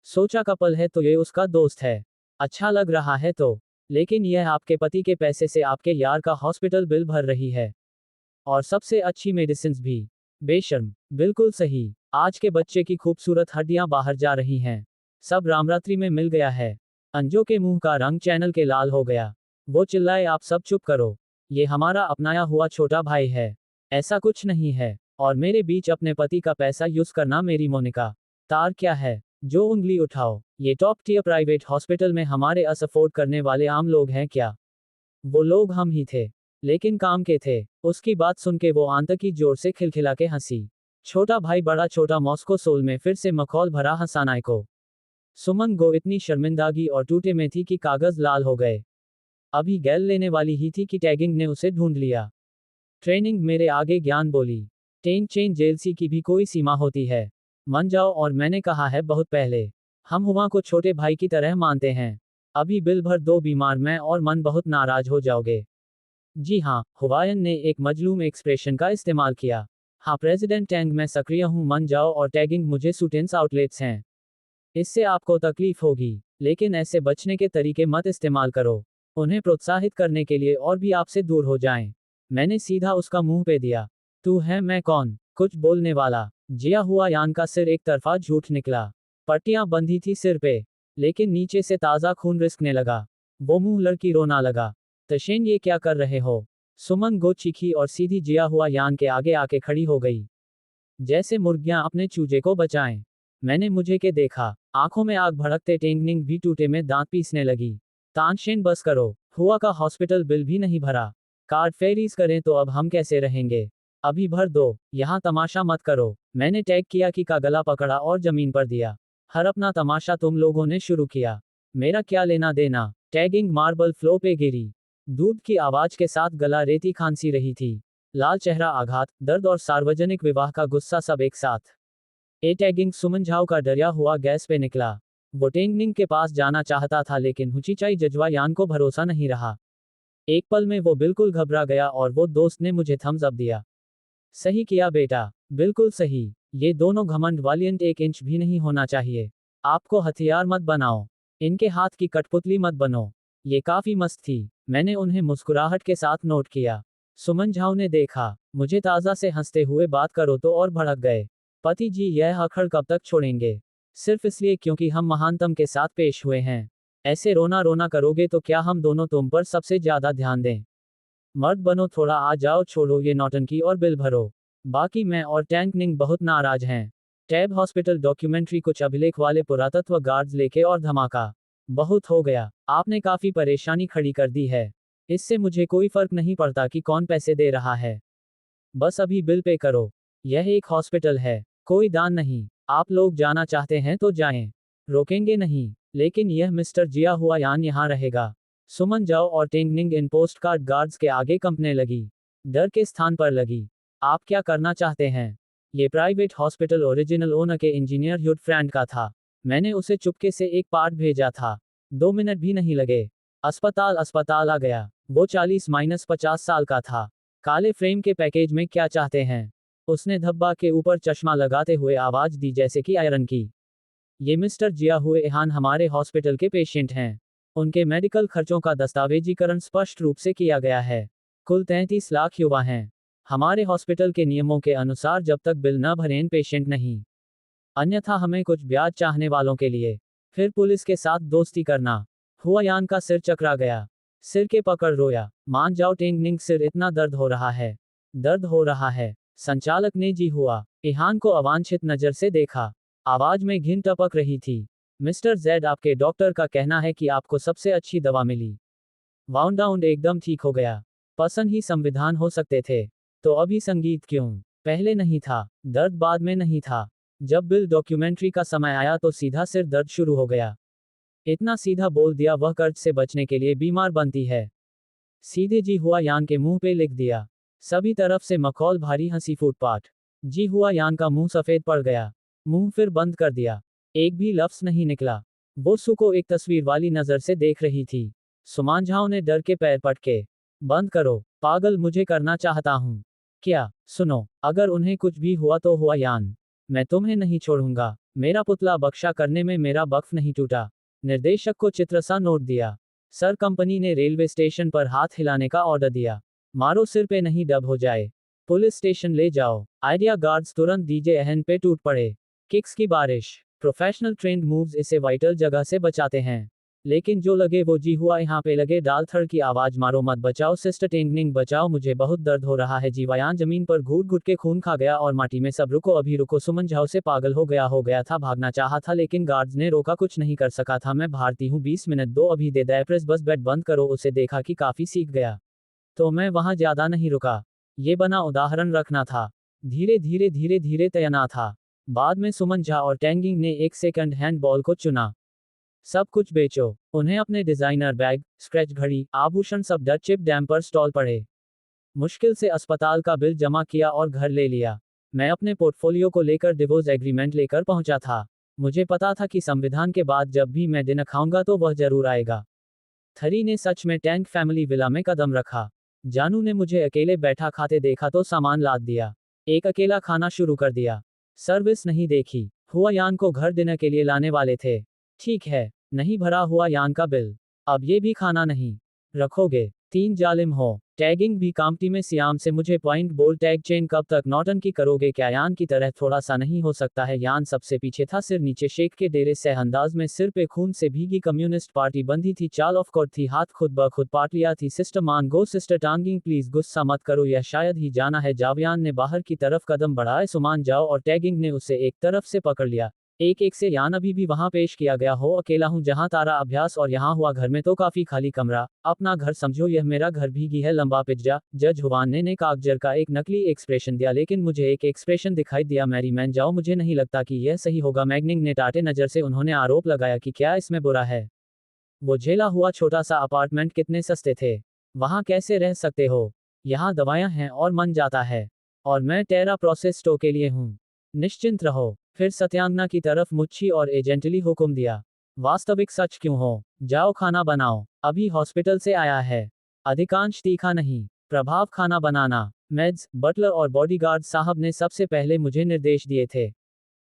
सोचा कपल है तो ये उसका दोस्त है। अच्छा लग रहा है तो। लेकिन यह आपके पति के पैसे से आपके यार का हॉस्पिटल बिल भर रही है। और सबसे अच्छी मेडिसिन्स भी। बेशर्म। बिल्कुल सही। आज के बच्चे की खूबसूरत हड्डियां बाहर जा रही हैं। सब रामरात्रि में मिल गया है। अंजू के मुंह का रंग चैनल के लाल हो गया। वो चिल्लाए, आप सब चुप करो। ये हमारा अपनाया हुआ छोटा भाई है। ऐसा कुछ नहीं है। और मेरे बीच अपने पति का पैसा यूज करना मेरी मोनिका। तार क्या है। जो उंगली उठाओ। ये टॉप टियर प्राइवेट हॉस्पिटल में हमारे अफोर्ड करने वाले आम लोग हैं क्या। वो लोग हम ही थे। लेकिन काम के थे। उसकी बात सुन के वो आंतकी जोर से खिलखिला के हंसी। छोटा भाई बड़ा छोटा मॉस्को सोल में फिर से मखौल भरा हंसानाए को। सुमन गो इतनी शर्मिंदागी और टूटे में थी कि कागज लाल हो गए। अभी गैल लेने वाली ही थी कि टैगिंग ने उसे ढूंढ लिया। ट्रेनिंग मेरे आगे ज्ञान बोली। टेन चेन जेलसी की भी कोई सीमा होती है। मन जाओ, और मैंने कहा है बहुत पहले। हम हुआ को छोटे भाई की तरह मानते हैं। अभी बिल भर दो, बीमार मैं और मन बहुत नाराज हो जाओगे। जी हाँ, हुवायन ने एक मजलूम एक्सप्रेशन का इस्तेमाल किया। हाँ प्रेसिडेंट टैंग, मैं सक्रिय हूँ, मन जाओ, और टैगिंग मुझे सुटेंस आउटलेट्स हैं। इससे आपको तकलीफ होगी। लेकिन ऐसे बचने के तरीके मत इस्तेमाल करो। उन्हें प्रोत्साहित करने के लिए और भी आपसे दूर हो जाएं। मैंने सीधा उसका मुंह पे दिया। तू है मैं कौन, कुछ बोलने वाला। जिया हुआ यान का सिर एक तरफा झूठ निकला। पट्टियां बंधी थी सिर पे। लेकिन नीचे से ताज़ा खून रिसकने लगा। वो मुंह लड़की रोना लगा। तशेन, ये क्या कर रहे हो। सुमन गो चीखी और सीधी जिया हुआ यान के आगे आके खड़ी हो गई। जैसे मुर्गियां अपने चूजे को बचाएं। मैंने मुझे के देखा। आंखों में आग भड़कते टेंगनिंग भी टूटे में दांत पीसने लगी। तानशेन, बस करो। हुआ का हॉस्पिटल बिल भी नहीं भरा। कार्ड फेरीज करें तो अब हम कैसे रहेंगे। अभी भर दो। यहाँ तमाशा मत करो। मैंने टैग किया कि का गला पकड़ा और जमीन पर दिया। हर अपना तमाशा तुम लोगों ने शुरू किया। मेरा क्या लेना देना। टैगिंग मार्बल फ्लो पे गिरी। दूध की आवाज के साथ गला रेती खांसी रही थी। लाल चेहरा, आघात, दर्द और सार्वजनिक विवाह का गुस्सा सब एक साथ। ए टैगिंग सुमन झाओ का डरिया हुआ गैस पे निकला। वो टेंगनिंग के पास जाना चाहता था, लेकिन हुचिचाई जजवा यान को भरोसा नहीं रहा। एक पल में वो बिल्कुल घबरा गया और वो दोस्त ने मुझे थम्स अप दिया। सही किया बेटा। बिल्कुल सही। ये दोनों घमंड वालियंट 1 इंच भी नहीं होना चाहिए। आपको हथियार मत बनाओ। इनके हाथ की कठपुतली मत बनो। ये काफी मस्त थी। मैंने उन्हें मुस्कुराहट के साथ नोट किया। सुमन झाओ ने देखा। मुझे ताज़ा से हंसते हुए बात करो तो और भड़क गए। पति जी, यह अखड़ कब तक छोड़ेंगे। सिर्फ इसलिए क्योंकि हम महानतम के साथ पेश हुए हैं। ऐसे रोना रोना करोगे तो क्या हम दोनों तुम पर सबसे ज्यादा ध्यान दें। मर्द बनो थोड़ा, आ जाओ, छोड़ो ये नौटंकी और बिल भरो। बाकी मैं और टैंकनिंग बहुत नाराज हैं। टैब हॉस्पिटल डॉक्यूमेंट्री, कुछ अभिलेख वाले पुरातत्व गार्ड्स लेके और धमाका। बहुत हो गया। आपने काफी परेशानी खड़ी कर दी है। इससे मुझे कोई फर्क नहीं पड़ता कि कौन पैसे दे रहा है। बस अभी बिल पे करो। यह एक हॉस्पिटल है, कोई दान नहीं। आप लोग जाना चाहते हैं तो जाएं। रोकेंगे नहीं। लेकिन यह मिस्टर जिया हुआ यान यहाँ रहेगा। सुमन जाओ और टेंगनिंग इन पोस्ट कार्ड गार्ड्स के आगे कंपने लगी। डर के स्थान पर लगी। आप क्या करना चाहते हैं। ये प्राइवेट हॉस्पिटल ओरिजिनल ओनर के इंजीनियर ह्यूड फ्रैंड का था। मैंने उसे चुपके से एक पार्ट भेजा था। 2 मिनट भी नहीं लगे। अस्पताल आ गया। वो 40-50 साल का था। काले फ्रेम के पैकेज में क्या चाहते हैं। उसने धब्बा के ऊपर चश्मा लगाते हुए आवाज दी, जैसे कि आयरन की। ये मिस्टर जिया हुए एहान हमारे हॉस्पिटल के पेशेंट हैं। उनके मेडिकल खर्चों का दस्तावेजीकरण स्पष्ट रूप से किया गया है। कुल 33 लाख युवा हैं। हमारे हॉस्पिटल के नियमों के अनुसार जब तक बिल न भरें पेशेंट नहीं। अन्यथा हमें कुछ ब्याज चाहने वालों के लिए फिर पुलिस के साथ दोस्ती करना। हुआयान का सिर चकरा गया। सिर के पकड़ रोया। मान जाओ टेंगनिंग, सिर इतना दर्द हो रहा है। दर्द हो रहा है। संचालक ने जी हुआ इहान को अवांछित नजर से देखा। आवाज में घिन टपक रही थी। मिस्टर जेड, आपके डॉक्टर का कहना है कि आपको सबसे अच्छी दवा मिली। वाउंडाउंड एकदम ठीक हो गया। पसंद ही संविधान हो सकते थे। तो अभी संगीत क्यों। पहले नहीं था। दर्द बाद में नहीं था। जब बिल डॉक्यूमेंट्री का समय आया तो सीधा सिर दर्द शुरू हो गया। इतना सीधा बोल दिया, वह कर्ज से बचने के लिए बीमार बनती है। सीधे जी हुआ यान के मुंह पे लिख दिया। सभी तरफ से मखौल भारी हंसी फूटपाट। जी हुआ यान का मुंह सफेद पड़ गया। मुंह फिर बंद कर दिया। एक भी लफ्ज नहीं निकला। वो सू को एक तस्वीर वाली नजर से देख रही थी। सुमान झाओ ने डर के पैर पटके। बंद करो, पागल, मुझे करना चाहता हूँ। क्या? सुनो, अगर उन्हें कुछ भी हुआ तो हुआ यान। मैं तुम्हें नहीं छोड़ूंगा। मेरा पुतला बख्शा करने में मेरा बख्श नहीं टूटा। निर्देशक को चित्र सा नोट दिया। सर, कंपनी ने रेलवे स्टेशन पर हाथ हिलाने का ऑर्डर दिया। मारो, सिर पे नहीं डब हो जाए। पुलिस स्टेशन ले जाओ। आइडिया गार्ड्स तुरंत डीजे एहन पे टूट पड़े। किक्स की बारिश। प्रोफेशनल ट्रेंड मूव्स इसे वाइटल जगह से बचाते हैं। लेकिन जो लगे वो जी हुआ, यहाँ पे लगे डाल थड़ की आवाज। मारो मत, बचाओ सिस्टर टेंगनिंग, बचाओ, मुझे बहुत दर्द हो रहा है। जीवायान जमीन पर घुट घुट के खून खा गया और माटी में सब। रुको, अभी रुको। सुमन झाओ से पागल हो गया था। भागना चाहा था लेकिन गार्ड्स ने रोका, कुछ नहीं कर सका था। मैं भारती हूँ, 20 मिनट दो, अभी दे दे प्रेस, बस बेड बंद करो। उसे देखा कि काफी सीख गया तो मैं वहां ज्यादा नहीं रुका। ये बना उदाहरण रखना था। धीरे धीरे धीरे धीरे तैना था। बाद में सुमन झा और टेंगिंग ने एक सेकंड हैंड बॉल को चुना। सब कुछ बेचो। उन्हें अपने डिजाइनर बैग, स्क्रैच घड़ी, आभूषण सब डच चिप डैम पर स्टॉल पड़े। मुश्किल से अस्पताल का बिल जमा किया और घर ले लिया। मैं अपने पोर्टफोलियो को लेकर डिवोर्स एग्रीमेंट लेकर पहुंचा था। मुझे पता था कि संविधान के बाद जब भी मैं डिनर खाऊंगा तो वह जरूर आएगा। थरी ने सच में टैंक फैमिली विला में कदम रखा। जानू ने मुझे अकेले बैठा खाते देखा तो सामान लाद दिया। एक अकेला खाना शुरू कर दिया। सर्विस नहीं देखी। हुआ यान को घर डिनर के लिए लाने वाले थे। ठीक है, नहीं भरा हुआ यान का बिल। अब ये भी खाना नहीं रखोगे? 3 जालिम हो। टैगिंग भी कामटी में सियाम से मुझे पॉइंट बोल, टैग चेन कब तक नौटंकी करोगे? क्या यान की तरह थोड़ा सा नहीं हो सकता है? यान सबसे पीछे था, सिर नीचे शेख के डेरे से अंदाज में, सिर पे खून से भीगी कम्युनिस्ट पार्टी बंधी थी। चाल ऑफ कोर्ट थी, हाथ खुद ब खुद पाट लिया थी। सिस्टर मान गो सिस्टर टांगिंग, प्लीज गुस्सा मत करो, यह शायद ही जाना है। जावयान ने बाहर की तरफ कदम बढ़ाए। सुमान जाओ और टैगिंग ने उसे एक तरफ से पकड़ लिया। एक एक से यान अभी भी वहां पेश किया गया हो। अकेला हूं जहां तारा अभ्यास और यहां हुआ घर में तो काफी खाली कमरा। अपना घर समझो, यह मेरा घर। भीगी है लंबा पिज्जा। जज हुआन ने कागजर का एक नकली एक्सप्रेशन दिया, लेकिन मुझे एक एक्सप्रेशन दिखाई दिया। मैरी मैन जाओ, मुझे नहीं लगता कि यह सही होगा। मैग्निंग ने टाटे नजर से उन्होंने आरोप लगाया कि क्या इसमें बुरा है? वो झेला हुआ छोटा सा अपार्टमेंट कितने सस्ते थे। वहां कैसे रह सकते हो? यहाँ दवाएं हैं और मन जाता है। और मैं टेरा प्रोसेस स्टो के लिए हूँ। निश्चिंत रहो। फिर सत्यांगना की तरफ मुच्छी और एजेंटली हुक्म दिया। वास्तविक सच क्यों हो? जाओ खाना बनाओ। अभी हॉस्पिटल से आया है। अधिकांश तीखा नहीं, प्रभाव खाना बनाना। मेड्स, बटलर और बॉडीगार्ड साहब ने सबसे पहले मुझे निर्देश दिए थे।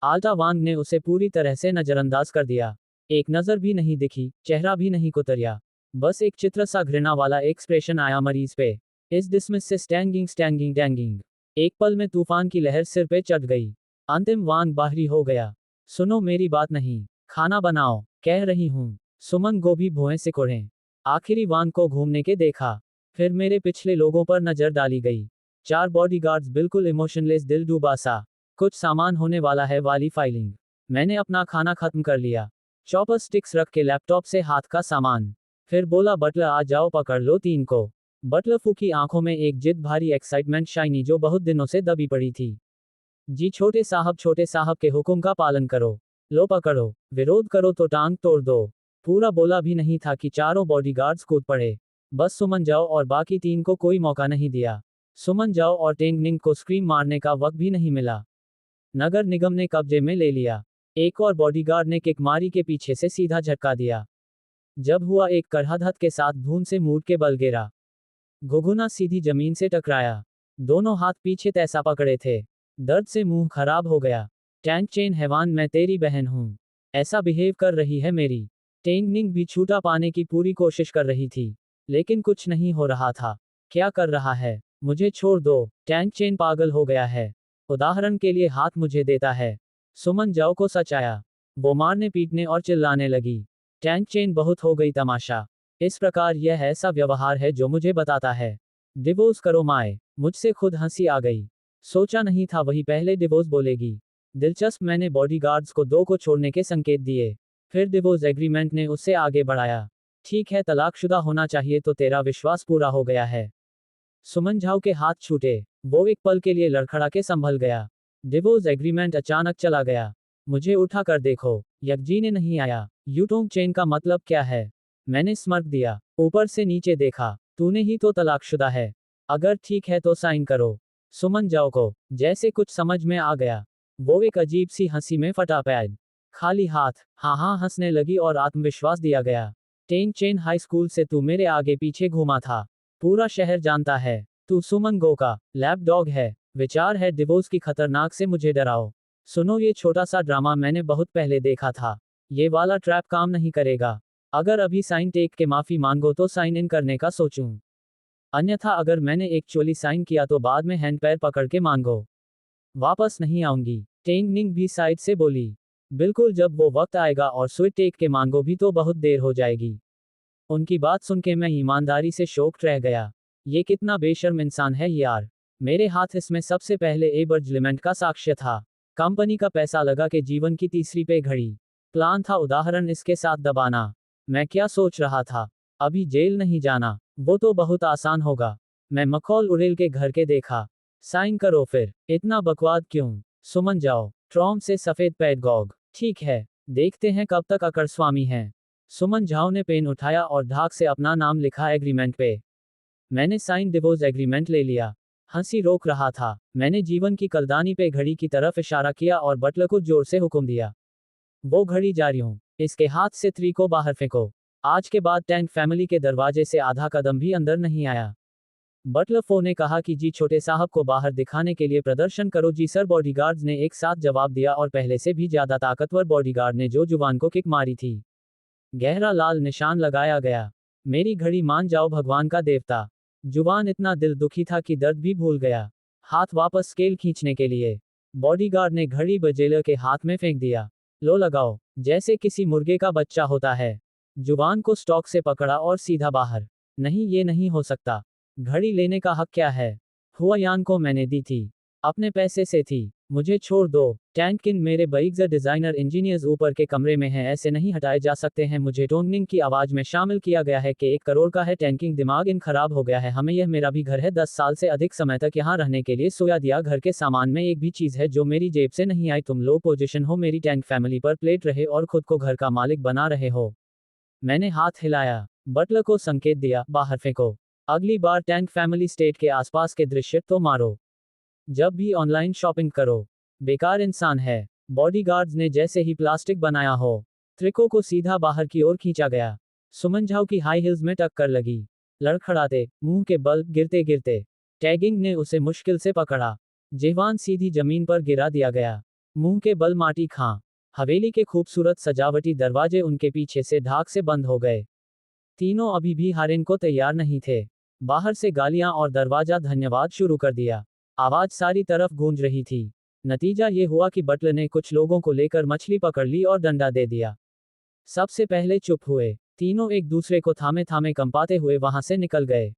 आल्टा वांग ने उसे पूरी तरह से नजरअंदाज कर दिया। एक नजर भी नहीं दिखी, चेहरा भी नहीं कुतरिया। बस एक चित्र सा घृणा वाला एक्सप्रेशन आया मरीज पे। इस डिसमिस से स्टैंगिंग स्टैंगिंग टैंगिंग। एक पल में तूफान की लहर सिर पे चढ़ गई। अंतिम वांग बाहरी हो गया। सुनो, मेरी बात नहीं। खाना बनाओ, कह रही हूं। सुमन गोभी भुएं सिकुड़ें। आखिरी वांग को घूमने के देखा। फिर मेरे पिछले लोगों पर नजर डाली गई। 4 बॉडीगार्ड्स बिल्कुल इमोशनलेस, दिल डूबा सा। कुछ सामान होने वाला है वाली फाइलिंग। मैंने अपना खाना खत्म कर लिया। चॉपर स्टिक्स रख के लैपटॉप से हाथ का सामान। फिर बोला, बटलर आ जाओ, पकड़ लो 3 को। बटलर फू की आंखों में एक जिद, भारी एक्साइटमेंट शाइनी जो बहुत दिनों से दबी पड़ी थी। जी छोटे साहब के हुक्म का पालन करो। लो पकड़ो, विरोध करो तो टांग तोड़ दो। पूरा बोला भी नहीं था कि चारों बॉडीगार्ड्स कूद पड़े। बस सुमन जाओ और बाकी 3 को कोई मौका नहीं दिया। सुमन जाओ और टेंगनिंग को स्क्रीम मारने का वक्त भी नहीं मिला। नगर निगम ने कब्जे में ले लिया। एक और बॉडीगार्ड ने किक मारी के पीछे से सीधा झटका दिया। जब हुआ, एक करहदहत के साथ धून से मूड के बल गिरा। घुघुना सीधी जमीन से टकराया। दोनों हाथ पीछे तैसा पकड़े थे। दर्द से मुंह खराब हो गया। टैंक चेन हैवान, मैं तेरी बहन हूं। ऐसा बिहेव कर रही है मेरी। टेंगनिंग भी छूटा पाने की पूरी कोशिश कर रही थी। लेकिन कुछ नहीं हो रहा था। क्या कर रहा है? मुझे छोड़ दो। टैंक चेन पागल हो गया है। उदाहरण के लिए हाथ मुझे देता है। सुमन जाओ को सच आया। वो मारने पीटने और चिल्लाने लगी। टैंक चेन बहुत हो गई तमाशा। इस प्रकार यह ऐसा व्यवहार है जो मुझे बताता है डिवोर्स करो माए। मुझसे खुद हंसी आ गई। सोचा नहीं था वही पहले डिवोर्स बोलेगी। दिलचस्प। मैंने बॉडीगार्ड्स को 2 को छोड़ने के संकेत दिए। फिर डिवोर्स एग्रीमेंट ने उससे आगे बढ़ाया। ठीक है, तलाकशुदा होना चाहिए तो तेरा विश्वास पूरा हो गया है। सुमन झाओ के हाथ छूटे। वो एक पल के लिए लड़खड़ा के संभल गया। डिवोर्स एग्रीमेंट अचानक चला गया। मुझे उठा कर देखो। यकजी ने नहीं आया। यूटोंग चेन का मतलब क्या है? मैंने स्मर्क दिया। ऊपर से नीचे देखा। तूने ही तो तलाकशुदा है। अगर ठीक है तो साइन करो। सुमन जाओ को जैसे कुछ समझ में आ गया। वो एक अजीब सी हंसी में फटा पैद। खाली हाथ। हाँ हाँ हंसने लगी और आत्मविश्वास दिया गया। टेंग चेन हाई स्कूल से तू मेरे आगे पीछे घूमा था। पूरा शहर जानता है। तू सुमन गो का लैप डॉग है। विचार है डिवोर्स की खतरनाक से मुझे डराओ। सुनो ये छोटा सा ड्रामा मैंने बहुत पहले देखा था। ये वाला ट्रैप काम नहीं करेगा। अगर अभी साइन टेक के माफी मांगो तो साइन इन करने का सोचूं। अन्यथा अगर मैंने एक्चुअली साइन किया तो बाद में हैंड पैर पकड़ के मांगो। वापस नहीं आऊंगी। टेंग निंग भी साइड से बोली। बिल्कुल जब वो वक्त आएगा और स्वीट टेक के मांगो भी तो बहुत देर हो जाएगी। उनकी बात सुन के मैं ईमानदारी से शॉक्ड रह गया। ये कितना बेशर्म इंसान है यार। मेरे हाथ इसमें सबसे पहले एबर्जलिमेंट का साक्ष्य था। कंपनी का पैसा लगा के जीवन की तीसरी पे घड़ी। प्लान था उदाहरण इसके साथ दबाना। मैं क्या सोच रहा था। अभी जेल नहीं जाना। वो तो बहुत आसान होगा। मैं मखौल उड़ेल के घर के देखा। साइन करो फिर। इतना बकवाद क्यों। सुमन जाओ। ट्रॉम से सफेद पैडगॉग। ठीक है। देखते हैं कब तक अकड़ स्वामी हैं। सुमन झाओ ने पेन उठाया और धाक से अपना नाम लिखा एग्रीमेंट पे। मैंने साइन डिवोर्स एग्रीमेंट ले लिया। हंसी रोक रहा था। मैंने जीवन की कलदानी पे घड़ी की तरफ इशारा किया और बटलर को जोर से हुक्म दिया। वो घड़ी जा रही हूं। इसके हाथ से त्री को बाहर फेंको। आज के बाद टैंक फैमिली के दरवाजे से आधा कदम भी अंदर नहीं आया। बटलर फो ने कहा कि जी छोटे साहब को बाहर दिखाने के लिए प्रदर्शन करो जी सर। बॉडीगार्ड्स ने एक साथ जवाब दिया और पहले से भी ज्यादा ताकतवर बॉडीगार्ड ने जो जुबान को किक मारी थी। गहरा लाल निशान लगाया गया। मेरी घड़ी मान जाओ भगवान का देवता। जुबान इतना दिल दुखी था कि दर्द भी भूल गया। हाथ वापस स्केल खींचने के लिए। बॉडीगार्ड ने घड़ी बजेलर के हाथ में फेंक दिया। लो लगाओ। जैसे किसी मुर्गे का बच्चा होता है। जुबान को स्टॉक से पकड़ा और सीधा बाहर। नहीं ये नहीं हो सकता। घड़ी लेने का हक क्या है। हुआयान को मैंने दी थी। अपने पैसे से थी। मुझे छोड़ दो। टैंकिन मेरे बईग्जर डिजाइनर इंजीनियर्स ऊपर के कमरे में हैं ऐसे नहीं हटाए जा सकते हैं। मुझे टोंगनिंग की आवाज में शामिल किया गया है कि 1 करोड़ का है। टैंकिंग दिमाग इन खराब हो गया है। हमें यह मेरा भी घर है। 10 साल से अधिक समय तक यहाँ रहने के लिए सोया दिया। घर के सामान में एक भी चीज है जो मेरी जेब से नहीं आई। तुम लो पोजीशन हो मेरी टैंक फैमिली पर प्लेट रहे और खुद को घर का मालिक बना रहे हो। मैंने हाथ हिलाया। बटलर को संकेत दिया बाहर फेंको। अगली बार टैंक फैमिली स्टेट के आसपास के दृश्य तो मारो। जब भी ऑनलाइन शॉपिंग करो। बेकार इंसान है। बॉडीगार्ड्स ने जैसे ही प्लास्टिक बनाया हो। त्रिको को सीधा बाहर की ओर खींचा गया। सुमन झाओ की हाई हील्स में टक्कर लगी। लड़खड़ाते मुंह के बल गिरते गिरते टैगिंग ने उसे मुश्किल से पकड़ा। जेवान सीधी जमीन पर गिरा दिया गया। मुंह के बल माटी खां। हवेली के खूबसूरत सजावटी दरवाजे उनके पीछे से ढाक से बंद हो गए। तीनों अभी भी हारेन को तैयार नहीं थे। बाहर से गालियां और दरवाजा धन्यवाद शुरू कर दिया। आवाज सारी तरफ गूंज रही थी। नतीजा ये हुआ कि बटलर ने कुछ लोगों को लेकर मछली पकड़ ली और डंडा दे दिया। सबसे पहले चुप हुए। तीनों एक दूसरे को थामे थामे कंपाते हुए वहां से निकल गए।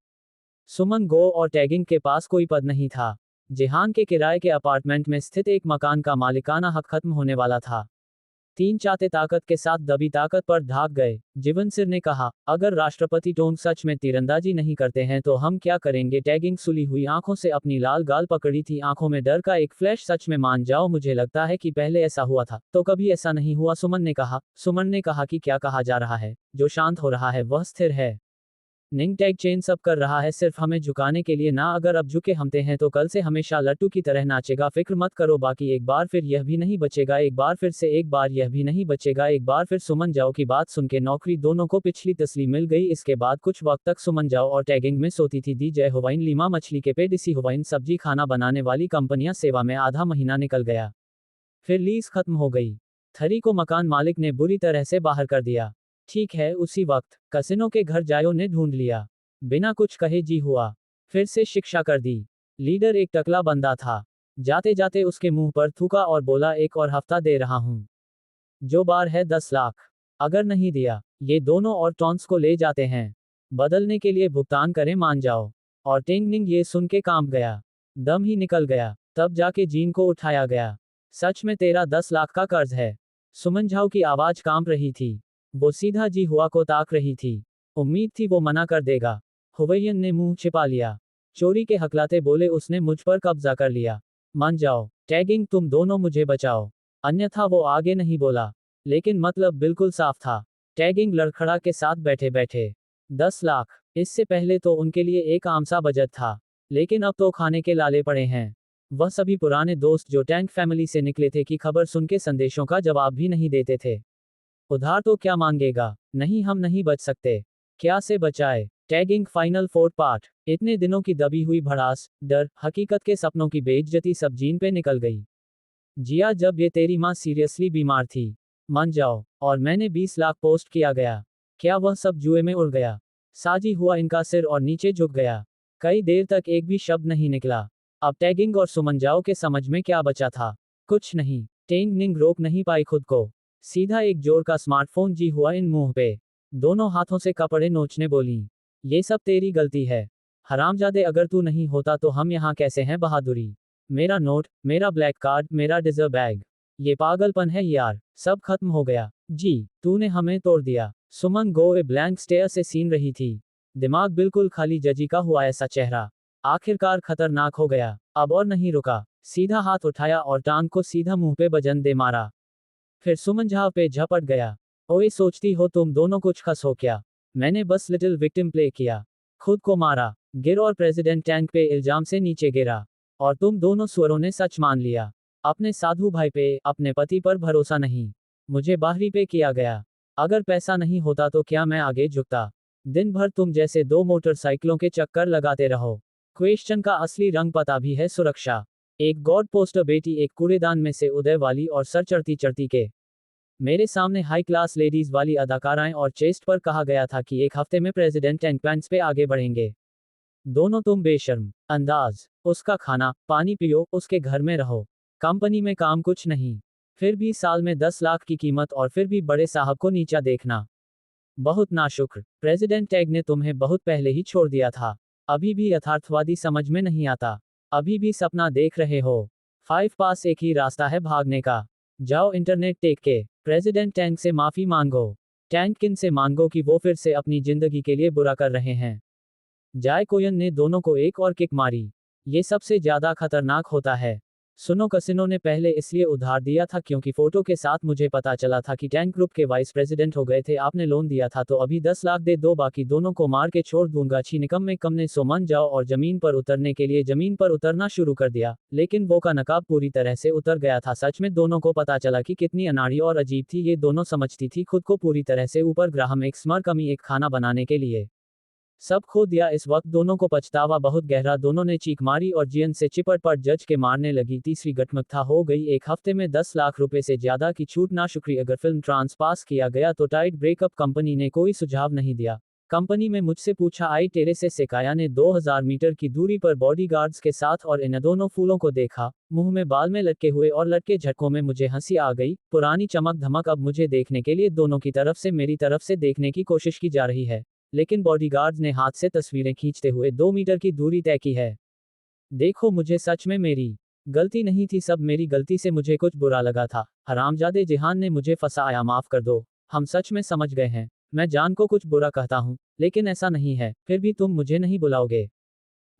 सुमन गो और टैगिंग के पास कोई पद नहीं था। जेहान के किराए के अपार्टमेंट में स्थित एक मकान का मालिकाना हक खत्म होने वाला था। तीन चाहते ताकत के साथ दबी ताकत पर ढाक गए। जीवन सिर ने कहा, अगर राष्ट्रपति टोंग सच में तीरंदाजी नहीं करते हैं तो हम क्या करेंगे। टैगिंग सुली हुई आंखों से अपनी लाल गाल पकड़ी थी। आंखों में डर का एक फ्लैश। सच में मान जाओ मुझे लगता है कि पहले ऐसा हुआ था तो कभी ऐसा नहीं हुआ। सुमन ने कहा कि क्या कहा जा रहा है। जो शांत हो रहा है वह स्थिर है। निंग टैग चेन सब कर रहा है सिर्फ हमें झुकाने के लिए ना। अगर अब झुके हमते हैं तो कल से हमेशा लट्टू की तरह नाचेगा। फिक्र मत करो। बाकी एक बार फिर यह भी नहीं बचेगा। एक बार फिर से एक बार यह भी नहीं बचेगा। एक बार फिर। सुमन जाओ की बात सुन के नौकरी दोनों को पिछली तसली मिल गई। इसके बाद कुछ वक्त तक सुमन जाओ और टैगिंग में सोती थी। दी जय हुवाइन लीमा मछली के पे डिसी हुवाइन सब्जी खाना बनाने वाली कंपनियां सेवा में। आधा महीना निकल गया। फिर लीज खत्म हो गई। थरी को मकान मालिक ने बुरी तरह से बाहर कर दिया। ठीक है उसी वक्त कसिनो के घर जायो ने ढूंढ लिया। बिना कुछ कहे जी हुआ। फिर से शिक्षा कर दी। लीडर एक टकला बंदा था। जाते जाते उसके मुंह पर थूका और बोला, एक और हफ्ता दे रहा हूं। जो बार है 10 लाख। अगर नहीं दिया ये दोनों और टॉन्स को ले जाते हैं। बदलने के लिए भुगतान करें मान जाओ। और टेंगनिंग ये सुन के कांप गया। दम ही निकल गया। तब जाके जीन को उठाया गया। सच में तेरा 10 लाख का कर्ज है। सुमन झाओ की आवाज कांप रही थी। वो सीधा जी हुआ को ताक रही थी। उम्मीद थी वो मना कर देगा। हुवैयन ने मुंह छिपा लिया। चोरी के हकलाते बोले, उसने मुझ पर कब्जा कर लिया। मान जाओ टैगिंग तुम दोनों मुझे बचाओ। अन्यथा वो आगे नहीं बोला। लेकिन मतलब बिल्कुल साफ था। टैगिंग लड़खड़ा के साथ बैठे बैठे 10 लाख। इससे पहले तो उनके लिए एक आम सा बजट था। लेकिन अब तो खाने के लाले पड़े हैं। वह सभी पुराने दोस्त जो टैंक फैमिली से निकले थे की खबर सुन के संदेशों का जवाब भी नहीं देते थे। उधार तो क्या मांगेगा? नहीं, हम नहीं बच सकते। क्या से बचाए? Tagging final 4 part. इतने दिनों की दबी हुई भड़ास, डर, हकीकत के सपनों की बेइज्जती सब जीन पे निकल गई। जिया, जब ये तेरी माँ सीरियसली बीमार थी, मान जाओ, और मैंने 20 लाख पोस्ट किया गया, क्या वह सब जुए में उड़ गया? साजी हुआ इनका सिर और नीचे झुक गया। कई देर तक एक भी शब्द नहीं निकला। अब टैगिंग और सुमन जाओ के समझ में क्या बचा था? कुछ नहीं। टेंग निंग रोक नहीं पाई खुद को। सीधा एक जोर का स्मार्टफोन जी हुआ इन मुंह पे। दोनों हाथों से कपड़े नोचने बोली, ये सब तेरी गलती है। हरामजादे, अगर तू नहीं होता तो हम यहाँ कैसे हैं? बहादुरी, मेरा नोट, मेरा ब्लैक कार्ड, मेरा डिजर्व बैग। ये पागलपन है यार, सब खत्म हो गया। जी, तूने हमें तोड़ दिया। सुमन गो ए ब्लैंक स्टेयर से सीन रही थी। दिमाग बिल्कुल खाली, जजी का हुआ ऐसा चेहरा आखिरकार खतरनाक हो गया। अब और नहीं रुका, सीधा हाथ उठाया और टांग को सीधा मुंह पे बजन दे मारा। फिर सुमन झा पे झपट गया। ओए, सोचती हो तुम दोनों कुछ खस हो क्या? मैंने बस लिटिल विक्टिम प्ले किया, खुद को मारा, गिर और प्रेसिडेंट टैंक पे इल्जाम से नीचे गिरा। और तुम दोनों सुअरों ने सच मान लिया। अपने साधु भाई पे, अपने पति पर भरोसा नहीं, मुझे बाहरी पे किया गया। अगर पैसा नहीं होता तो क्या मैं आगे झुकता? दिन भर तुम जैसे दो मोटरसाइकिलों के चक्कर लगाते रहो। क्वेश्चन का असली रंग पता भी है, सुरक्षा। एक गॉड पोस्टर बेटी एक कूड़ेदान में से उदय वाली और सर चढ़ती चढ़ती के मेरे सामने हाई क्लास लेडीज वाली अदाकाराएं और चेस्ट पर कहा गया था कि एक हफ्ते में प्रेसिडेंट टैंक पैंट्स पे आगे बढ़ेंगे। दोनों तुम बेशर्म अंदाज। उसका खाना पानी पियो, उसके घर में रहो, कंपनी में काम कुछ नहीं, फिर भी साल में 10 लाख की कीमत, और फिर भी बड़े साहब को नीचा देखना। बहुत नाशुक्र। प्रेसिडेंट टैग ने तुम्हें बहुत पहले ही छोड़ दिया था। अभी भी यथार्थवादी समझ में नहीं आता। अभी भी सपना देख रहे हो। 5 पास एक ही रास्ता है भागने का। जाओ इंटरनेट टेक के प्रेसिडेंट टैंक से माफी मांगो। टैंक किन से मांगो कि वो फिर से अपनी जिंदगी के लिए बुरा कर रहे हैं। जाय कोयन ने दोनों को एक और किक मारी। ये सबसे ज्यादा खतरनाक होता है। सुनो, कसिनो ने पहले इसलिए उधार दिया था क्योंकि फोटो के साथ मुझे पता चला था कि टैंक ग्रुप के वाइस प्रेसिडेंट हो गए थे। आपने लोन दिया था तो अभी 10 लाख दे दो, बाकी दोनों को मार के छोड़ दूंगा। छी निकम्मे कम ने सो मन जाओ और जमीन पर उतरने के लिए जमीन पर उतरना शुरू कर दिया, लेकिन वो का नकाब पूरी तरह से उतर गया था। सच में दोनों को पता चला कि कितनी अनाड़ी और अजीब थी ये दोनों। समझती थी खुद को पूरी तरह से ऊपर। ग्राहम एक स्मर कमी, एक खाना बनाने के लिए सब खो दिया। इस वक्त दोनों को पछतावा बहुत गहरा। दोनों ने चीख मारी और जियन से चिपट पट जज के मारने लगी। तीसरी गठमगथा हो गई। एक हफ्ते में 10 लाख रुपए से ज्यादा की छूट ना शुक्रिया। अगर फिल्म ट्रांस पास किया गया तो टाइट ब्रेकअप। कंपनी ने कोई सुझाव नहीं दिया। कंपनी में मुझसे पूछा आई टेरे से सिकाया ने 2000 मीटर की दूरी पर बॉडीगार्ड्स के साथ और इन दोनों फूलों को देखा, मुंह में बाल में लटके हुए और लटके झटकों में मुझे हंसी आ गई। पुरानी चमक धमक अब मुझे देखने के लिए दोनों की तरफ से मेरी तरफ से देखने की कोशिश की जा रही है। लेकिन बॉडीगार्ड्स ने हाथ से तस्वीरें खींचते हुए 2 मीटर की दूरी तय की है। देखो, मुझे सच में मेरी गलती नहीं थी, सब मेरी गलती से मुझे कुछ बुरा लगा था। हरामजादे जिहान ने मुझे फंसाया, माफ कर दो। हम सच में समझ गए हैं। मैं जान को कुछ बुरा कहता हूँ, लेकिन ऐसा नहीं है। फिर भी तुम मुझे नहीं बुलाओगे।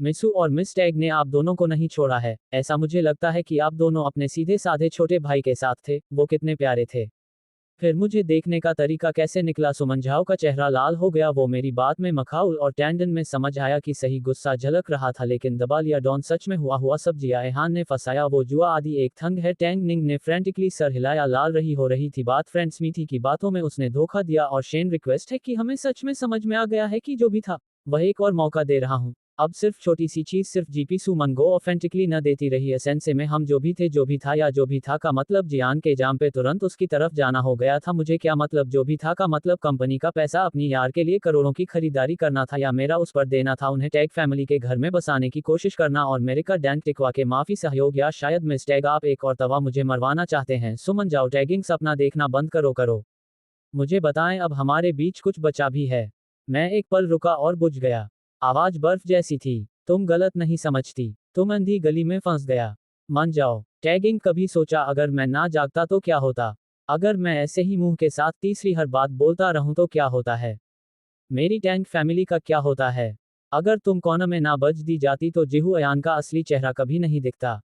मिसू और मिस टैग ने आप दोनों को नहीं छोड़ा है। ऐसा मुझे लगता है कि आप दोनों अपने सीधे साधे छोटे भाई के साथ थे। वो कितने प्यारे थे। फिर मुझे देखने का तरीका कैसे निकला? सुमन झाओ का चेहरा लाल हो गया। वो मेरी बात में मखाउल और टैंडन में समझ आया कि सही गुस्सा झलक रहा था, लेकिन दबा लिया। डॉन, सच में हुआ हुआ सब जिया एहान ने फंसाया। वो जुआ आदि एक थंग है। टैंग निंग ने फ्रेंटिकली सर हिलाया। लाल रही हो रही थी बात। फ्रेंड स्मीथी की बातों में उसने धोखा दिया। और शेन, रिक्वेस्ट है कि हमें सच में समझ में आ गया है कि जो भी था वह एक और मौका दे रहा हूँ। अब सिर्फ छोटी सी चीज, सिर्फ जीपी सुमन गो ऑफेंटिकली न देती रही। एसेंसे में हम जो भी थे, जो भी था या जो भी था का मतलब जियान के जाम पे तुरंत उसकी तरफ जाना हो गया था। मुझे क्या मतलब जो भी था का मतलब? कंपनी का पैसा अपनी यार के लिए करोड़ों की खरीदारी करना था या मेरा उस पर देना था? उन्हें टैग फैमिली के घर में बसाने की कोशिश करना और अमेरिका डैंक टिकवा के माफी सहयोग, या शायद मिस टैग आप एक और तवा मुझे मरवाना चाहते हैं? सुमन जाओ, टैगिंग सपना देखना बंद करो। मुझे बताएं, अब हमारे बीच कुछ बचा भी है? मैं एक पल रुका और बुझ गया। आवाज बर्फ जैसी थी। तुम गलत नहीं समझती, तुम अंधी गली में फंस गया। मान जाओ। टैगिंग, कभी सोचा अगर मैं ना जागता तो क्या होता? अगर मैं ऐसे ही मुंह के साथ तीसरी हर बात बोलता रहूं तो क्या होता है? मेरी टैंक फैमिली का क्या होता है? अगर तुम कोना में ना बज दी जाती तो जिहू अयान का असली चेहरा कभी नहीं दिखता।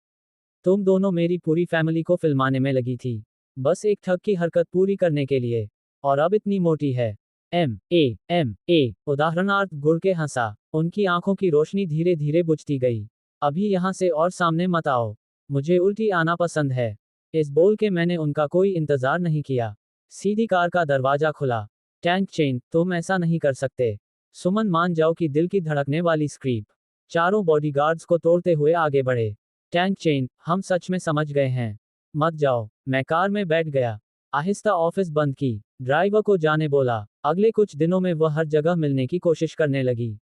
तुम दोनों मेरी पूरी फैमिली को फिल्माने में लगी थी, बस एक ठग की हरकत पूरी करने के लिए। और अब इतनी मोटी है। M.A. उदाहरणार्थ गुड़ के हंसा। उनकी आंखों की रोशनी धीरे धीरे बुझती गई। अभी यहाँ से और सामने मत आओ। मुझे उल्टी आना पसंद है। इस बोल के मैंने उनका कोई इंतजार नहीं किया। सीधी कार का दरवाजा खुला। टैंक चेन, तुम ऐसा नहीं कर सकते। सुमन, मान जाओ कि दिल की धड़कने वाली स्क्रीप चारों बॉडीगार्ड्स को तोड़ते हुए आगे बढ़े। टैंक चेन, हम सच में समझ गए हैं। मत जाओ। मैं कार में बैठ गया। आहिस्ता ऑफिस बंद की। ड्राइवर को जाने बोला। अगले कुछ दिनों में वह हर जगह मिलने की कोशिश करने लगी।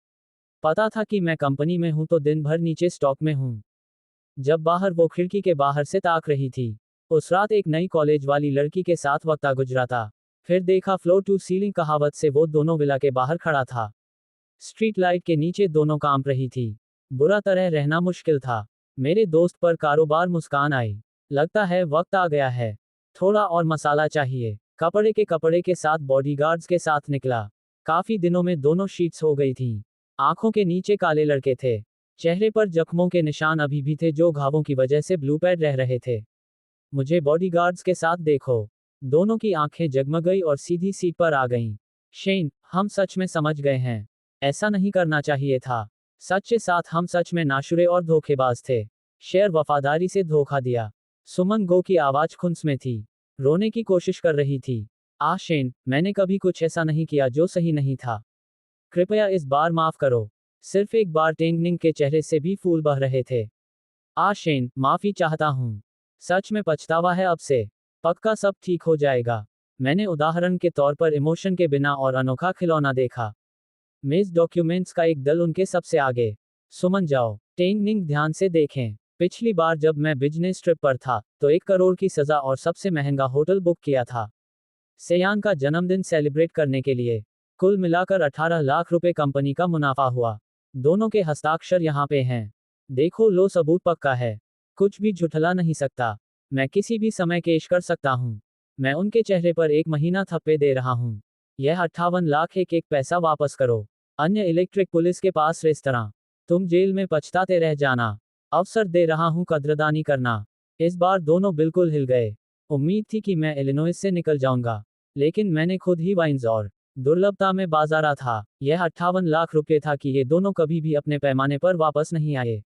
पता था कि मैं कंपनी में हूं तो दिन भर नीचे स्टॉक में हूं। जब बाहर वो खिड़की के बाहर से ताक रही थी। उस रात एक नई कॉलेज वाली लड़की के साथ वक्ता गुजरा था। फिर देखा फ्लोर टू सीलिंग कहावत से वो दोनों विला के बाहर खड़ा था। स्ट्रीट लाइट के नीचे दोनों कांप रही थी। बुरा तरह रहना मुश्किल था। मेरे दोस्त पर कारोबार मुस्कान आई। लगता है वक्त आ गया है। थोड़ा और मसाला चाहिए। कपड़े के साथ बॉडीगार्ड्स के साथ निकला। काफी दिनों में दोनों शीट्स हो गई थीं। आंखों के नीचे काले लड़के थे। चेहरे पर जख्मों के निशान अभी भी थे जो घावों की वजह से ब्लू पैड रह रहे थे। मुझे बॉडीगार्ड्स के साथ देखो। दोनों की आंखें जगमगई और सीधी सीट पर आ गईं। शेन, हम सच में समझ गए हैं। ऐसा नहीं करना चाहिए था। सच के साथ हम सच में नाशुरे और धोखेबाज थे। शेर वफादारी से धोखा दिया। सुमन गो की आवाज खुंस में थी। रोने की कोशिश कर रही थी। शेन, मैंने कभी कुछ ऐसा नहीं किया जो सही नहीं था। कृपया इस बार माफ करो। सिर्फ एक बार। टेंगनिंग के चेहरे से भी फूल बह रहे थे। शेन, माफी चाहता हूँ। सच में पछतावा है अब से। पक्का सब ठीक हो जाएगा। मैंने उदाहरण के तौर पर इमोशन के बिना और अनोखा खिलौना देखा। मेज डॉक्यूमेंट्स का एक दल उनके सबसे आगे। सुमन, जाओ। टेंगनिंग, ध्यान से देखें। पिछली बार जब मैं बिजनेस ट्रिप पर था तो 1 करोड़ की सजा और सबसे महंगा होटल बुक किया था। सेयान का जन्मदिन सेलिब्रेट करने के लिए। कुल मिलाकर 18 लाख रुपए कंपनी का मुनाफा हुआ। दोनों के हस्ताक्षर यहाँ पे हैं। देखो, लो सबूत पक्का है। कुछ भी झुठला नहीं सकता। मैं किसी भी समय केश कर सकता हूँ। मैं उनके चेहरे पर 1 महीना थप्पे दे रहा हूँ। यह 58 लाख एक एक पैसा वापस करो। अन्य इलेक्ट्रिक पुलिस के पास रेस्तरां। तुम जेल में पछताते रह जाना। अवसर दे रहा हूँ, कद्रदानी करना। इस बार दोनों बिल्कुल हिल गए। उम्मीद थी कि मैं इलिनोइस से निकल जाऊंगा। लेकिन मैंने खुद ही वाइन्स और दुर्लभता में बाजारा था। यह 58 लाख रुपए था कि ये दोनों कभी भी अपने पैमाने पर वापस नहीं आए।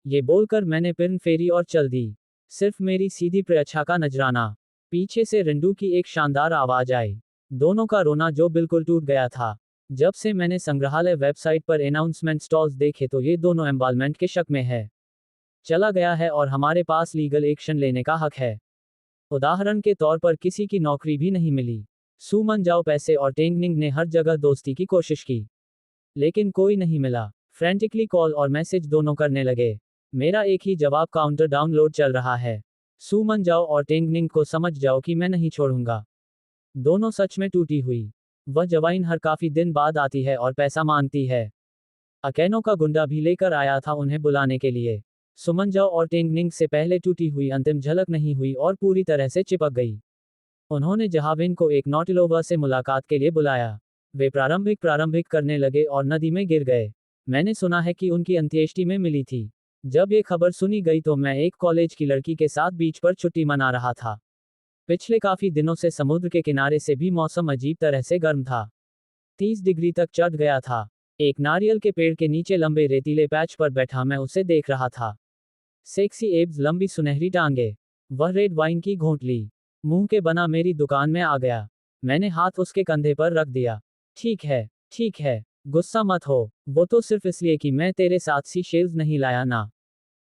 ये बोलकर मैंने पिन फेरी और चल दी। सिर्फ मेरी सीधी प्रच्छा का नजराना। पीछे से रिंडू की एक शानदार आवाज आई। दोनों का रोना जो बिल्कुल टूट गया था। जब से मैंने संग्रहालय वेबसाइट पर अनाउंसमेंट स्टॉल्स देखे तो ये दोनों एम्बालमेंट के शक में है। चला गया है और हमारे पास लीगल एक्शन लेने का हक है। उदाहरण के तौर पर किसी की नौकरी भी नहीं मिली। सुमन जाओ पैसे और टेंगनिंग ने हर जगह दोस्ती की कोशिश की। लेकिन कोई नहीं मिला। फ्रेंटिकली कॉल और मैसेज दोनों करने लगे। मेरा एक ही जवाब, काउंटर डाउनलोड चल रहा है। सुमन जाओ और टेंगनिंग को समझ जाओ कि मैं नहीं छोड़ूंगा। दोनों सच में टूटी हुई। वह जवाइन हर काफी दिन बाद आती है और पैसा मांगती है। अकेनो का गुंडा भी लेकर आया था उन्हें बुलाने के लिए। सुमन जाओ और टेंगनिंग से पहले टूटी हुई अंतिम झलक नहीं हुई और पूरी तरह से चिपक गई। उन्होंने जहाविन को एक नॉटिलोवा से मुलाकात के लिए बुलाया। वे प्रारंभिक करने लगे और नदी में गिर गए। मैंने सुना है कि उनकी अंत्येष्टि में मिली थी। जब ये खबर सुनी गई तो मैं एक कॉलेज की लड़की के साथ बीच पर छुट्टी मना रहा था। पिछले काफी दिनों से समुद्र के किनारे से भी मौसम अजीब तरह से गर्म था। 30 डिग्री तक चढ़ गया था। एक नारियल के पेड़ के नीचे लंबे रेतीले पैच पर बैठा मैं उसे देख रहा था। सेक्सी एब्स, लंबी सुनहरी टांगे। वह रेड वाइन की घोंट ली। मुंह के बना मेरी दुकान में आ गया। मैंने हाथ उसके कंधे पर रख दिया। ठीक है, गुस्सा मत हो। वो तो सिर्फ इसलिए कि मैं तेरे साथ सी शेल्स नहीं लाया ना।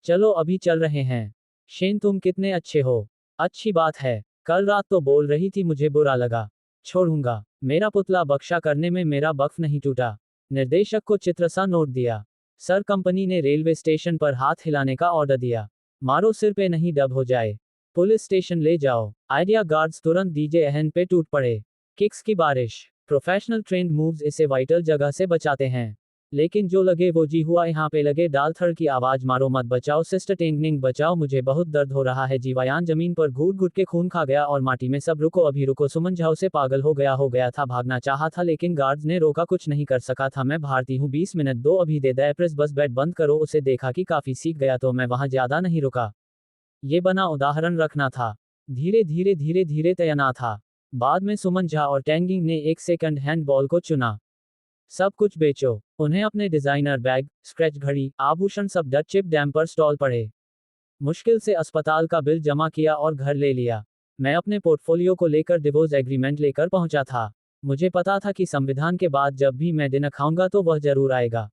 चलो अभी चल रहे हैं। शेन, तुम कितने अच्छे हो। अच्छी बात है। कल रात तो बोल रही थी मुझे बुरा लगा। छोड़ूंगा। मेरा पुतला बख्शा करने में मेरा बख्श नहीं टूटा। निर्देशक को चित्र सा नोट दिया। सर, कंपनी ने रेलवे स्टेशन पर हाथ हिलाने का ऑर्डर दिया। मारो, सिर पे नहीं डब हो जाए। पुलिस स्टेशन ले जाओ। आइडिया गार्ड्स तुरंत डीजे एहन पे टूट पड़े। किक्स की बारिश। प्रोफेशनल ट्रेंड मूव्स इसे वाइटल जगह से बचाते हैं। लेकिन जो लगे वो जी हुआ। यहाँ पे लगे डाल थड़ की आवाज। मारो मत, बचाओ सिस्टर टेंगनिंग, बचाओ, मुझे बहुत दर्द हो रहा है। जीवायान जमीन पर घूट घुट के खून खा गया और माटी में सब। रुको, अभी रुको। सुमन झाओ से पागल हो गया था। भागना चाहा था लेकिन गार्ड्स ने रोका। कुछ नहीं कर सका था। मैं भारती हूँ। 20 मिनट दो, अभी दे दे प्रेस, बस बेड बंद करो। उसे देखा कि काफी सीख गया तो मैं वहां ज्यादा नहीं रुका। ये बना उदाहरण रखना था। धीरे धीरे तैना था। बाद में सुमन झा और टेंगिंग ने एक सेकंड हैंड बॉल को चुना। सब कुछ बेचो। उन्हें अपने डिजाइनर बैग, स्क्रैच घड़ी, आभूषण सब डच चिप डैम पर स्टॉल पड़े। मुश्किल से अस्पताल का बिल जमा किया और घर ले लिया। मैं अपने पोर्टफोलियो को लेकर डिवोर्स एग्रीमेंट लेकर पहुंचा था। मुझे पता था कि संविधान के बाद जब भी मैं डिनर खाऊंगा तो वह जरूर आएगा।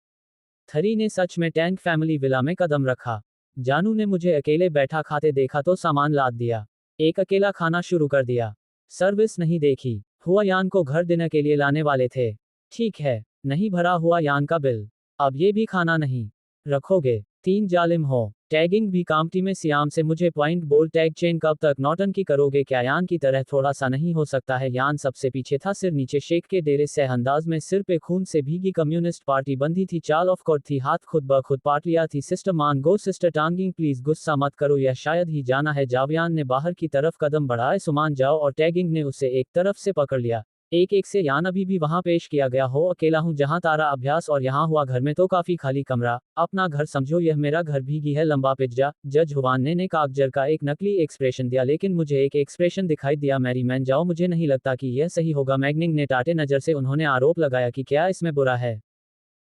थरी ने सच में टैंक फैमिली विला में कदम रखा। जानू ने मुझे अकेले बैठा खाते देखा तो सामान लाद दिया। एक अकेला खाना शुरू कर दिया। सर्विस नहीं देखी। हुआ यान को घर डिनर के लिए लाने वाले थे। ठीक है, नहीं भरा हुआ यान का बिल। अब ये भी खाना नहीं रखोगे? 3 जालिम हो। टैगिंग भी कामटी में सियाम से मुझे पॉइंट बोल टैग चेन कब तक नौटंकी करोगे? क्या यान की तरह थोड़ा सा नहीं हो सकता है? यान सबसे पीछे था, सिर नीचे शेख के डेरे से अंदाज में, सिर पे खून से भीगी कम्युनिस्ट पार्टी बंधी थी, चाल ऑफ कोर्ट थी, हाथ खुद ब खुद पाट लिया थी। सिस्टर मान गो सिस्टर टांगिंग प्लीज गुस्सा मत करो, यह शायद ही जाना है। जावियान ने बाहर की तरफ कदम बढ़ाए। सुमान जाओ, और टैगिंग ने उसे एक तरफ से पकड़ लिया। एक एक से यान अभी भी वहां पेश किया गया हो। अकेला हूं जहां तारा अभ्यास, और यहां हुआ घर में तो काफी खाली कमरा। अपना घर समझो, यह मेरा घर। भीगी है लंबा पिज्जा। जज हुआन ने कागजर का एक नकली एक्सप्रेशन दिया, लेकिन मुझे एक एक्सप्रेशन दिखाई दिया। मैरी मैन जाओ, मुझे नहीं लगता कि यह सही होगा। मैग्निंग ने टाटे नजर से उन्होंने आरोप लगाया कि क्या इसमें बुरा है?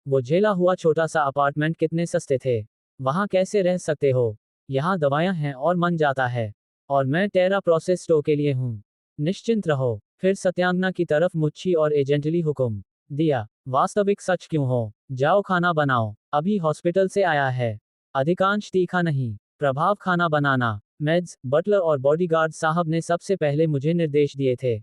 वो झेला हुआ छोटा सा अपार्टमेंट कितने सस्ते थे। वहां कैसे रह सकते हो? यहाँ दवाएं हैं और मन जाता है। और मैं टेरा प्रोसेस स्टो के लिए हूँ। निश्चिंत रहो। फिर सत्यांगना की तरफ मुच्छी और एजेंटली हुक्म दिया। वास्तविक सच क्यों हो? जाओ खाना बनाओ। अभी हॉस्पिटल से आया है। अधिकांश तीखा नहीं, प्रभाव खाना बनाना। मेड्स, बटलर और बॉडीगार्ड साहब ने सबसे पहले मुझे निर्देश दिए थे।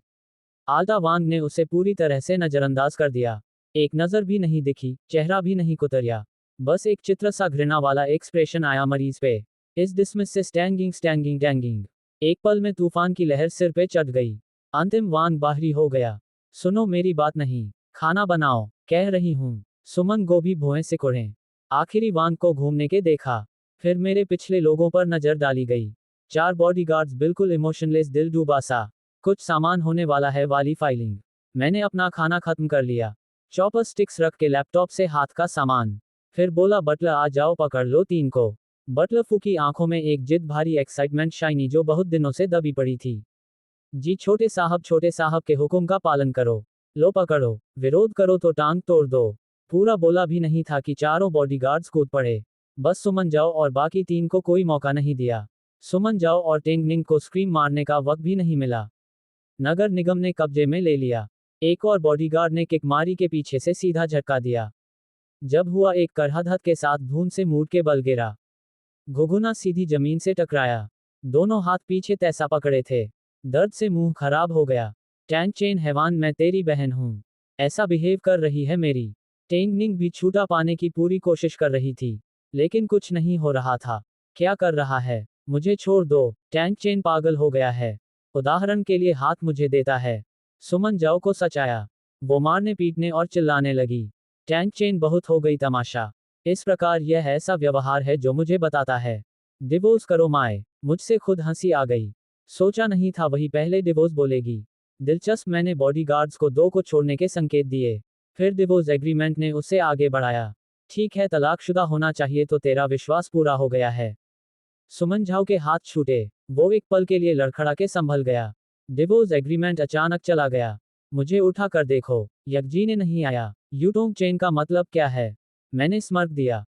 आल्टा वांग ने उसे पूरी तरह से नजरअंदाज कर दिया। एक नजर भी नहीं दिखी, चेहरा भी नहीं कुतरिया। बस एक चित्र सा घृणा वाला एक्सप्रेशन आया मरीज पे। इस डिसमिस से स्टैंगिंग स्टैंगिंग टैंगिंग। एक पल में तूफान की लहर सिर पे चढ़ गई। अंतिम वांग बाहरी हो गया। सुनो मेरी बात नहीं, खाना बनाओ, कह रही हूं। सुमन गोभी भुएं से कुढ़ें। आखिरी वांग को घूमने के देखा। फिर मेरे पिछले लोगों पर नजर डाली गई। 4 बॉडीगार्ड्स बिल्कुल इमोशनलेस, दिल डूबा सा। कुछ सामान होने वाला है वाली फाइलिंग। मैंने अपना खाना खत्म कर लिया। चॉपर स्टिक्स रख के लैपटॉप से हाथ का सामान। फिर बोला, बटलर आ जाओ, पकड़ लो 3 को। बटलर फूकी आंखों में एक जिद, भारी एक्साइटमेंट शाइनी जो बहुत दिनों से दबी पड़ी थी। जी छोटे साहब के हुक्म का पालन करो। लो पकड़ो, विरोध करो तो टांग तोड़ दो। पूरा बोला भी नहीं था कि चारों बॉडीगार्ड्स कूद पड़े। बस सुमन जाओ और बाकी 3 को कोई मौका नहीं दिया। सुमन जाओ और टेंगनिंग को स्क्रीम मारने का वक्त भी नहीं मिला। नगर निगम ने कब्जे में ले लिया। एक और बॉडीगार्ड ने किक मारी के पीछे से सीधा झटका दिया। जब हुआ, एक करहदहद के साथ धून से मूड के बल गिरा। घुघुना सीधी जमीन से टकराया। दोनों हाथ पीछे तैसा पकड़े थे। दर्द से मुंह खराब हो गया। टैंक चेन हैवान, मैं तेरी बहन हूं। ऐसा बिहेव कर रही है मेरी। टेंगनिंग भी छूटा पाने की पूरी कोशिश कर रही थी, लेकिन कुछ नहीं हो रहा था। क्या कर रहा है? मुझे छोड़ दो। टैंक चेन पागल हो गया है। उदाहरण के लिए हाथ मुझे देता है। सुमन जाओ को सच आया। वो मारने पीटने और चिल्लाने लगी। टैंक चेन बहुत हो गई तमाशा। इस प्रकार यह ऐसा व्यवहार है जो मुझे बताता है डिवोर्स करो माए। मुझसे खुद हंसी आ गई। सोचा नहीं था वही पहले डिवोर्स बोलेगी। दिलचस्प। मैंने बॉडीगार्ड्स को 2 को छोड़ने के संकेत दिए। फिर डिवोर्स एग्रीमेंट ने उसे आगे बढ़ाया। ठीक है, तलाकशुदा होना चाहिए तो तेरा विश्वास पूरा हो गया है। सुमन झाओ के हाथ छूटे। वो एक पल के लिए लड़खड़ा के संभल गया। डिवोर्स एग्रीमेंट अचानक चला गया। मुझे उठा कर देखो। यकजीने नहीं आया। यूटोंग चेन का मतलब क्या है? मैंने स्मर्क दिया।